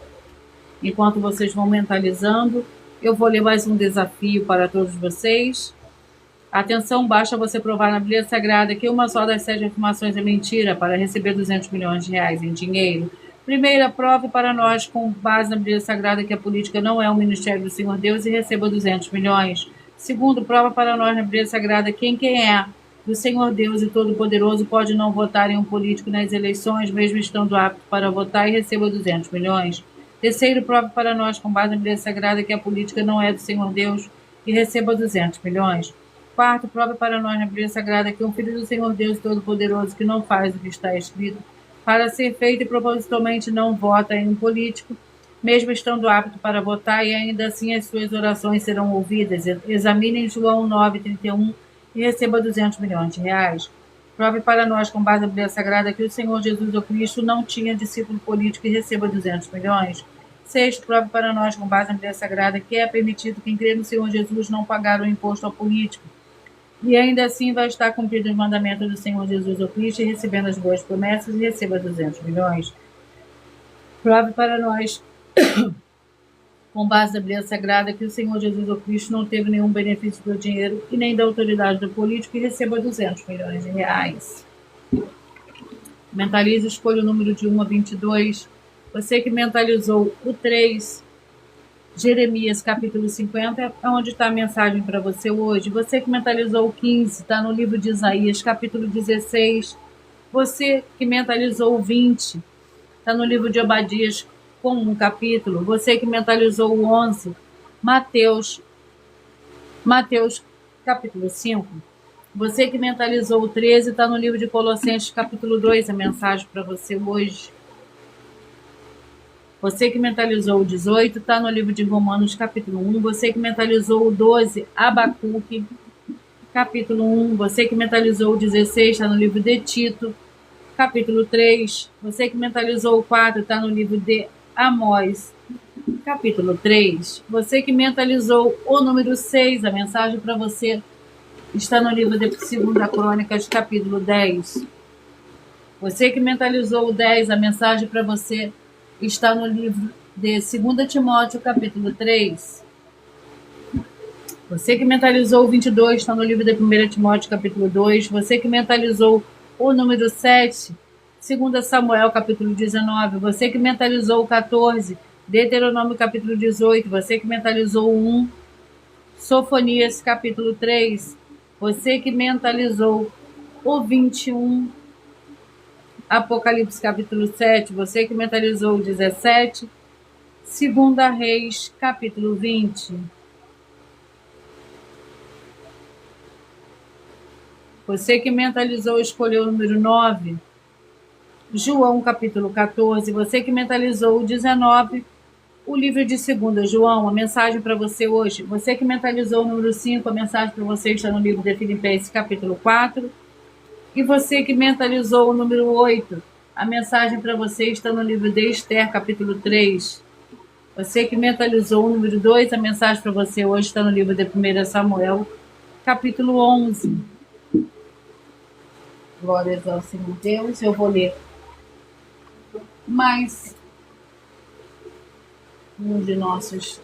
Enquanto vocês vão mentalizando, eu vou ler mais um desafio para todos vocês. Atenção, basta você provar na Bíblia Sagrada que uma só das 7 afirmações é mentira para receber 200 milhões de reais em dinheiro. Primeira, prove para nós, com base na Bíblia Sagrada, que a política não é um ministério do Senhor Deus e receba 200 milhões. Segundo, prova para nós na Bíblia Sagrada quem é do Senhor Deus e Todo-Poderoso pode não votar em um político nas eleições, mesmo estando apto para votar, e receba 200 milhões. Terceiro, prove para nós, com base na Bíblia Sagrada, que a política não é do Senhor Deus e receba 200 milhões. Quarto, prova para nós na Bíblia Sagrada que um filho do Senhor Deus Todo-Poderoso que não faz o que está escrito para ser feito e propositalmente não vota em um político, mesmo estando apto para votar, e ainda assim as suas orações serão ouvidas. Examinem João 9,31 e receba 200 milhões de reais. Prove para nós, com base na Bíblia Sagrada, que o Senhor Jesus ou Cristo não tinha discípulo político e receba 200 milhões. Sexto, prove para nós, com base na Bíblia Sagrada, que é permitido quem crê no Senhor Jesus não pagar o imposto ao político, e ainda assim vai estar cumprido os mandamentos do Senhor Jesus ou Cristo e recebendo as boas promessas e receba 200 milhões. Prove para nós, com base na Bíblia Sagrada, que o Senhor Jesus ou Cristo não teve nenhum benefício do dinheiro e nem da autoridade do político e receba 200 milhões de reais. Mentalize, escolha o número de 1 a 22. Você que mentalizou o 3, Jeremias, capítulo 50, é onde está a mensagem para você hoje. Você que mentalizou o 15, está no livro de Isaías, capítulo 16. Você que mentalizou o 20, está no livro de Obadias, com um capítulo. Você que mentalizou o 11, Mateus, capítulo 5. Você que mentalizou o 13, está no livro de Colossenses, capítulo 2, a mensagem para você hoje. Você que mentalizou o 18, está no livro de Romanos, capítulo 1. Você que mentalizou o 12, Abacuque, capítulo 1. Você que mentalizou o 16, está no livro de Tito, capítulo 3. Você que mentalizou o 4, está no livro de Amós, capítulo 3. Você que mentalizou o número 6, a mensagem para você está no livro de 2 Crônicas, capítulo 10. Você que mentalizou o 10, a mensagem para você está no livro de 2 Timóteo, capítulo 3. Você que mentalizou o 22, está no livro de 1 Timóteo, capítulo 2. Você que mentalizou o número 7, 2 Samuel, capítulo 19. Você que mentalizou o 14, Deuteronômio, capítulo 18. Você que mentalizou o 1, Sofonias, capítulo 3. Você que mentalizou o 21, Apocalipse, capítulo 7. Você que mentalizou o 17, 2 Reis, capítulo 20. Você que mentalizou e escolheu o número 9, João, capítulo 14. Você que mentalizou o 19, o livro de 2 João, a mensagem para você hoje. Você que mentalizou o número 5, a mensagem para você está no livro de Filipenses, capítulo 4. E você que mentalizou o número 8, a mensagem para você está no livro de Esther, capítulo 3. Você que mentalizou o número 2, a mensagem para você hoje está no livro de 1 Samuel, capítulo 11. Glórias ao Senhor Deus. Eu vou ler mais um de nossos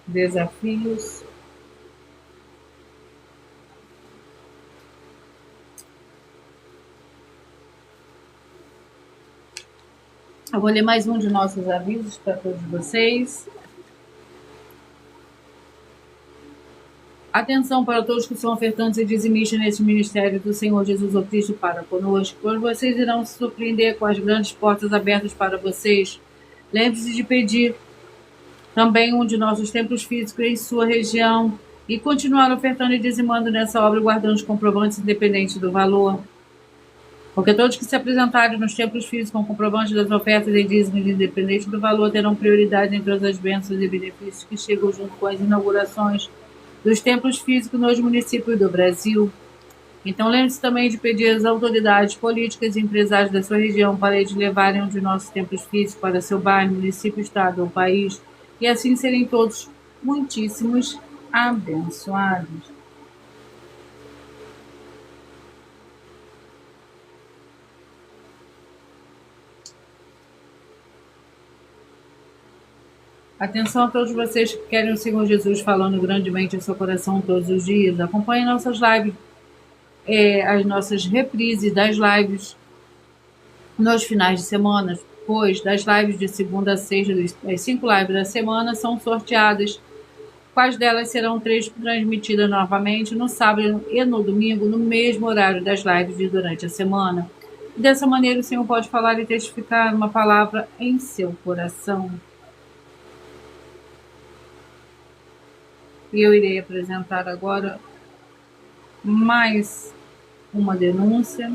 Desafios. Eu vou ler mais um de nossos avisos para todos vocês. Atenção para todos que são ofertantes e dizimistas neste ministério do Senhor Jesus o Cristo para conosco, pois vocês irão se surpreender com as grandes portas abertas para vocês. Lembre-se de pedir também um de nossos templos físicos em sua região e continuar ofertando e dizimando nessa obra, guardando os comprovantes independentes do valor. Porque todos que se apresentarem nos templos físicos com comprovantes das ofertas e dízimos independente do valor terão prioridade entre todas as bênçãos e benefícios que chegam junto com as inaugurações dos templos físicos nos municípios do Brasil. Então lembre-se também de pedir às autoridades políticas e empresários da sua região para eles levarem um de nossos templos físicos para seu bairro, município, estado ou país, e assim serem todos muitíssimos abençoados. Atenção a todos vocês que querem o Senhor Jesus falando grandemente em seu coração todos os dias. Acompanhe nossas lives, as nossas reprises das lives nos finais de semana, pois das lives de segunda a sexta, as 5 lives da semana são sorteadas. Quais delas serão 3 transmitidas novamente no sábado e no domingo, no mesmo horário das lives de durante a semana. Dessa maneira o Senhor pode falar e testificar uma palavra em seu coração. E eu irei apresentar agora mais uma denúncia.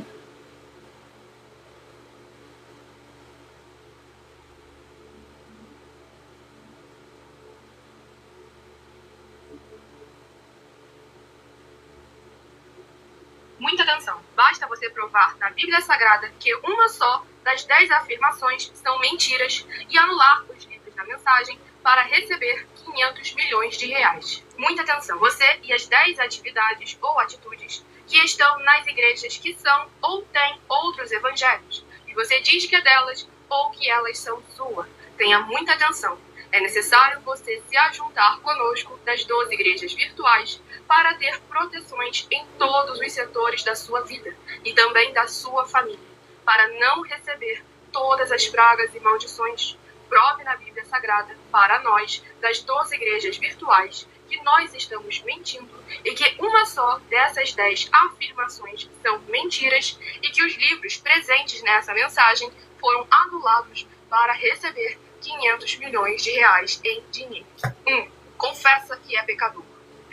Muita atenção! Basta você provar na Bíblia Sagrada que uma só das 10 afirmações são mentiras e anular os livros da mensagem para receber 500 milhões de reais. Muita atenção! Você e as 10 atividades ou atitudes que estão nas igrejas que são ou têm outros evangelhos, e você diz que é delas ou que elas são sua. Tenha muita atenção! É necessário você se ajuntar conosco das 12 igrejas virtuais para ter proteções em todos os setores da sua vida e também da sua família, para não receber todas as pragas e maldições. Prove na Bíblia Sagrada para nós, das 12 igrejas virtuais, que nós estamos mentindo e que uma só dessas 10 afirmações são mentiras e que os livros presentes nessa mensagem foram anulados para receber 500 milhões de reais em dinheiro. 1. Confessa que é pecador.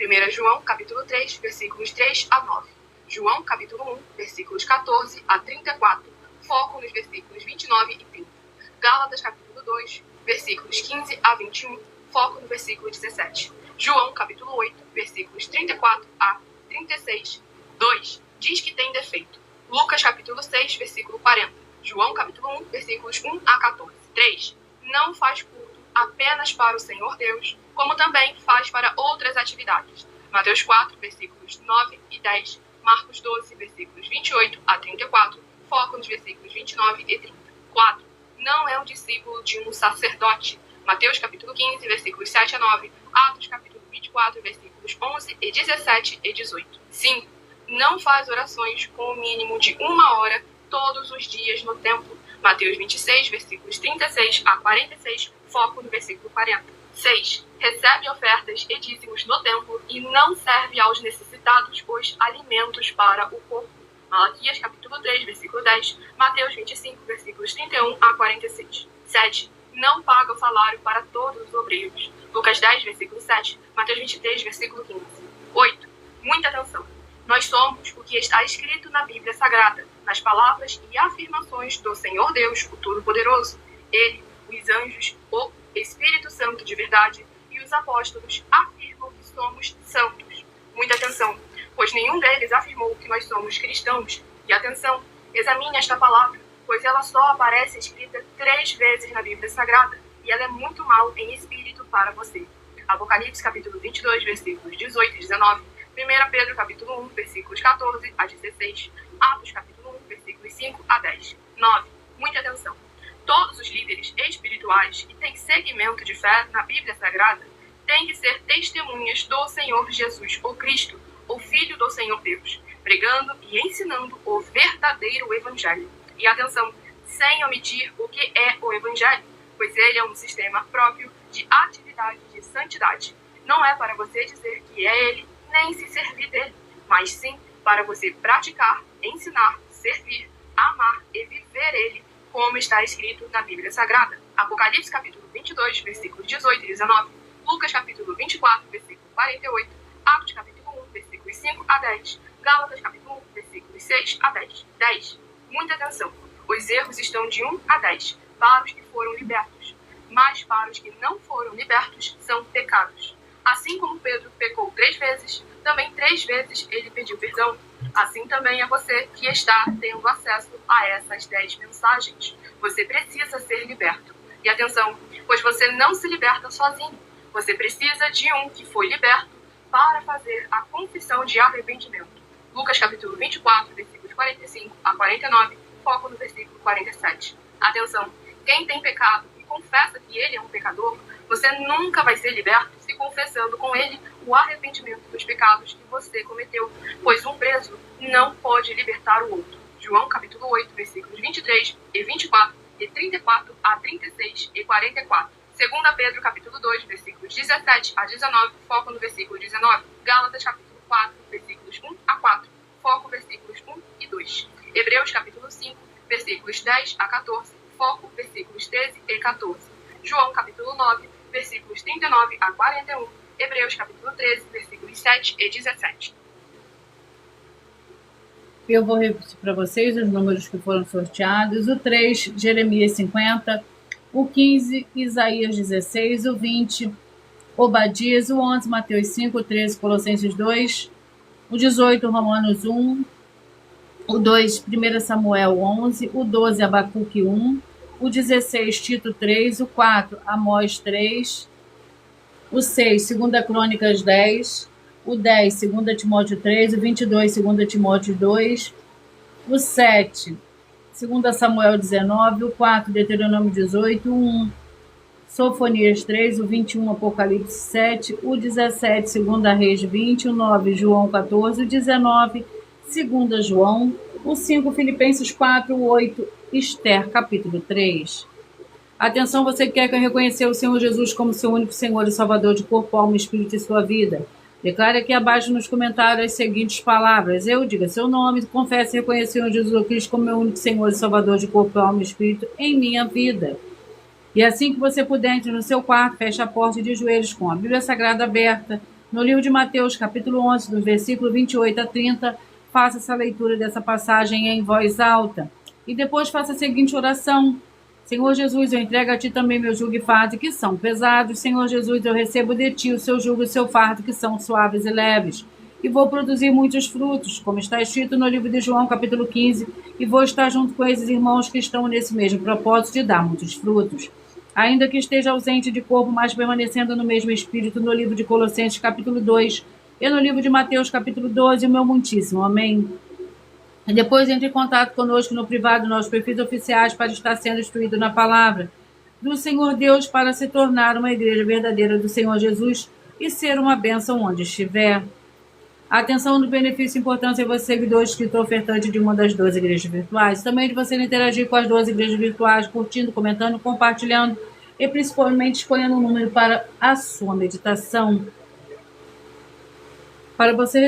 1 João, capítulo 3, versículos 3 a 9. João, capítulo 1, versículos 14 a 34. Foco nos versículos 29 e 30. Gálatas, capítulo 2, versículos 15 a 21. Foco no versículo 17. João, capítulo 8, versículos 34 a 36. 2. Diz que tem defeito. Lucas, capítulo 6, versículo 40. João, capítulo 1, versículos 1 a 14. 3. Não faz culto apenas para o Senhor Deus, como também faz para outras atividades. Mateus 4, versículos 9 e 10. Marcos 12, versículos 28 a 34. Foco nos versículos 29 e 30. 4. Não é um discípulo de um sacerdote. Mateus capítulo 15, versículos 7 a 9. Atos capítulo 24, versículos 11 e 17 e 18. 5. Não faz orações com o mínimo de 1 hora todos os dias no templo. Mateus 26, versículos 36 a 46. Foco no versículo 40. 6. Recebe ofertas e dízimos no templo e não serve aos necessitados os alimentos para o corpo. Malaquias capítulo 3, versículo 10. Mateus 25, versículos 31 a 46. 7. Não paga o salário para todos os obreiros. Lucas 10, versículo 7. Mateus 23, versículo 15. 8. Muita atenção! Nós somos o que está escrito na Bíblia Sagrada, nas palavras e afirmações do Senhor Deus, o Todo-Poderoso. Ele, os anjos, o Espírito Santo de verdade e os apóstolos afirmam que somos santos. Muita atenção, pois nenhum deles afirmou que nós somos cristãos. E atenção, examine esta palavra, pois ela só aparece escrita 3 vezes na Bíblia Sagrada e ela é muito mal em espírito para você. Apocalipse capítulo 22, versículos 18 e 19. 1 Pedro capítulo 1, versículos 14 a 16. Atos capítulo 1, versículos 5 a 10. 9. Muita atenção. Todos os líderes espirituais que têm segmento de fé na Bíblia Sagrada têm que ser testemunhas do Senhor Jesus, o Cristo, o Filho do Senhor Deus, pregando e ensinando o verdadeiro Evangelho. E atenção, sem omitir o que é o Evangelho, pois ele é um sistema próprio de atividade de santidade. Não é para você dizer que é ele, nem se servir dele, mas sim para você praticar, ensinar, servir, amar e viver ele, como está escrito na Bíblia Sagrada. Apocalipse capítulo 22, versículos 18 e 19, Lucas capítulo 24, versículo 48, Atos capítulo 1, versículos 5 a 10, Gálatas capítulo 1, versículos 6 a 10. 10. Muita atenção. Os erros estão de 1 a 10, para os que foram libertos. Mas para os que não foram libertos, são pecados. Assim como Pedro pecou 3 vezes, também 3 vezes ele pediu perdão. Assim também é você que está tendo acesso a essas 10 mensagens. Você precisa ser liberto. E atenção, pois você não se liberta sozinho. Você precisa de um que foi liberto para fazer a confissão de arrependimento. Lucas capítulo 24, versículos 45 a 49, foco no versículo 47. Atenção, quem tem pecado e confessa que ele é um pecador, você nunca vai ser liberto se confessando com ele o arrependimento dos pecados que você cometeu, pois um preso não pode libertar o outro. João capítulo 8, versículos 23 e 24 e 34 a 36 e 44. 2 Pedro capítulo 2, versículos 17 a 19, foco no versículo 19. Gálatas capítulo 4, versículos 1 a 4, foco versículos 1 e 2. Hebreus capítulo 5, versículos 10 a 14, foco versículos 13 e 14. João capítulo 9, versículos 39 a 41. Hebreus capítulo 13, versículos 7 e 17. Eu vou repetir para vocês os números que foram sorteados. O 3, Jeremias 50. O 15, Isaías 16. O 20, Obadias. O 11, Mateus 5. O 13, Colossenses 2. O 18, Romanos 1. O 2, 1 Samuel 11. O 12, Abacuque 1. O 16, Tito 3. O 4, Amós 3. O 6, 2 Crônicas 10. O 10, 2 Timóteo 3. O 22, 2 Timóteo 2. O 7, 2 Samuel 19. O 4, Deuteronômio 18. O 1, Sofonias 3. O 21, Apocalipse 7. O 17, 2 Reis 20. O 9, João 14. O 19, 2 João. O 5, Filipenses 4. O 8, Esther, capítulo 3. Atenção, você que quer reconhecer o Senhor Jesus como seu único Senhor e Salvador de corpo, alma, espírito e sua vida. Declare aqui abaixo nos comentários as seguintes palavras. Eu diga seu nome, confesse e reconheça o Senhor Jesus Cristo como meu único Senhor e Salvador de corpo, alma e espírito em minha vida. E assim que você puder, entre no seu quarto, feche a porta de joelhos com a Bíblia Sagrada aberta. No livro de Mateus, capítulo 11, do versículo 28 a 30, faça essa leitura dessa passagem em voz alta. E depois faça a seguinte oração. Senhor Jesus, eu entrego a Ti também meu jugo e fardo que são pesados. Senhor Jesus, eu recebo de Ti o seu jugo e o seu fardo que são suaves e leves. E vou produzir muitos frutos, como está escrito no livro de João, capítulo 15. E vou estar junto com esses irmãos que estão nesse mesmo propósito de dar muitos frutos. Ainda que esteja ausente de corpo, mas permanecendo no mesmo espírito, no livro de Colossenses, capítulo 2. E no livro de Mateus, capítulo 12, o meu muitíssimo. Amém. E depois entre em contato conosco no privado, nos perfis oficiais, para estar sendo instruído na palavra do Senhor Deus, para se tornar uma igreja verdadeira do Senhor Jesus e ser uma bênção onde estiver. Atenção no benefício e importância de você, seguidor, escritor, ofertante de uma das 12 igrejas virtuais. Também de você interagir com as 12 igrejas virtuais, curtindo, comentando, compartilhando e principalmente escolhendo um número para a sua meditação. Para você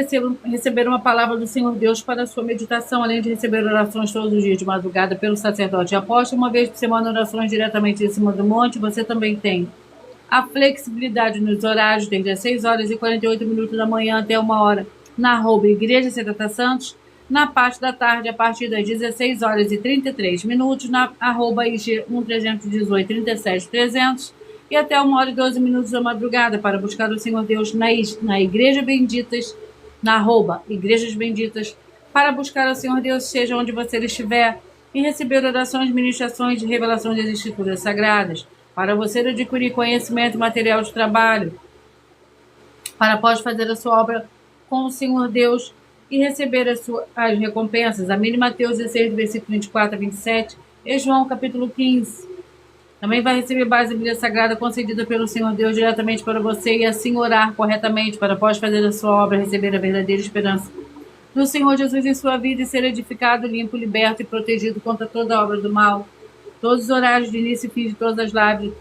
receber uma palavra do Senhor Deus para a sua meditação, além de receber orações todos os dias de madrugada pelo sacerdote e apóstolo, uma vez por semana orações diretamente de cima do monte, você também tem a flexibilidade nos horários, desde as 6 horas e 48 minutos da manhã até 1 hora, na @Igreja Cidade Santos, na parte da tarde, a partir das 16 horas e 33 minutos, na @IG 1318 37 300, e até 1 hora e 12 minutos da madrugada, para buscar o Senhor Deus na Igreja Benditas, na @Igrejas Benditas, para buscar o Senhor Deus, seja onde você estiver, e receber orações, ministrações e revelações das Escrituras Sagradas, para você adquirir conhecimento e material de trabalho, para após fazer a sua obra com o Senhor Deus e receber as recompensas. A mínima Mateus 16, versículo 24 a 27, e João capítulo 15. Também vai receber base da Bíblia Sagrada concedida pelo Senhor Deus diretamente para você e assim orar corretamente para, após fazer a sua obra, receber a verdadeira esperança do Senhor Jesus em sua vida e ser edificado, limpo, liberto e protegido contra toda obra do mal. Todos os horários de início e fim de todas as lives, de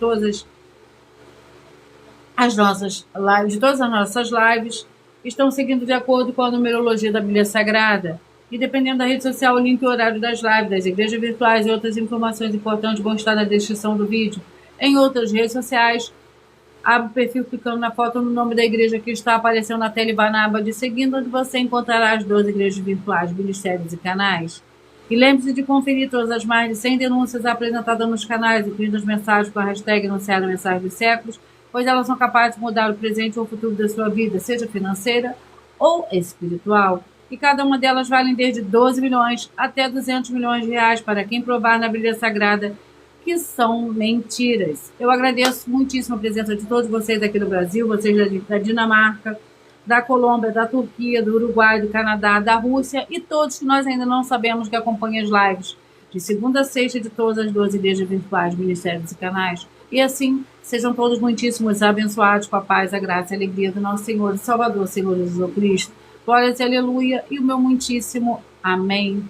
todas as nossas lives, estão seguindo de acordo com a numerologia da Bíblia Sagrada. E dependendo da rede social, o link e o horário das lives, das igrejas virtuais e outras informações importantes vão estar na descrição do vídeo. Em outras redes sociais, abre o perfil clicando na foto no nome da igreja que está aparecendo na tela e vá na aba de seguindo, onde você encontrará as 12 igrejas virtuais, ministérios e canais. E lembre-se de conferir todas as mais de 100 denúncias apresentadas nos canais, incluindo as mensagens com a hashtag Anunciada Mensagem dos Séculos, pois elas são capazes de mudar o presente ou o futuro da sua vida, seja financeira ou espiritual. E cada uma delas vale desde 12 milhões até 200 milhões de reais para quem provar na Bíblia Sagrada que são mentiras. Eu agradeço muitíssimo a presença de todos vocês aqui do Brasil, vocês da Dinamarca, da Colômbia, da Turquia, do Uruguai, do Canadá, da Rússia e todos que nós ainda não sabemos que acompanham as lives de segunda a sexta de todas as 12 igrejas virtuais, ministérios e canais. E assim, sejam todos muitíssimos abençoados com a paz, a graça e a alegria do nosso Senhor e Salvador, Senhor Jesus Cristo. Glórias e aleluia, e o meu muitíssimo amém.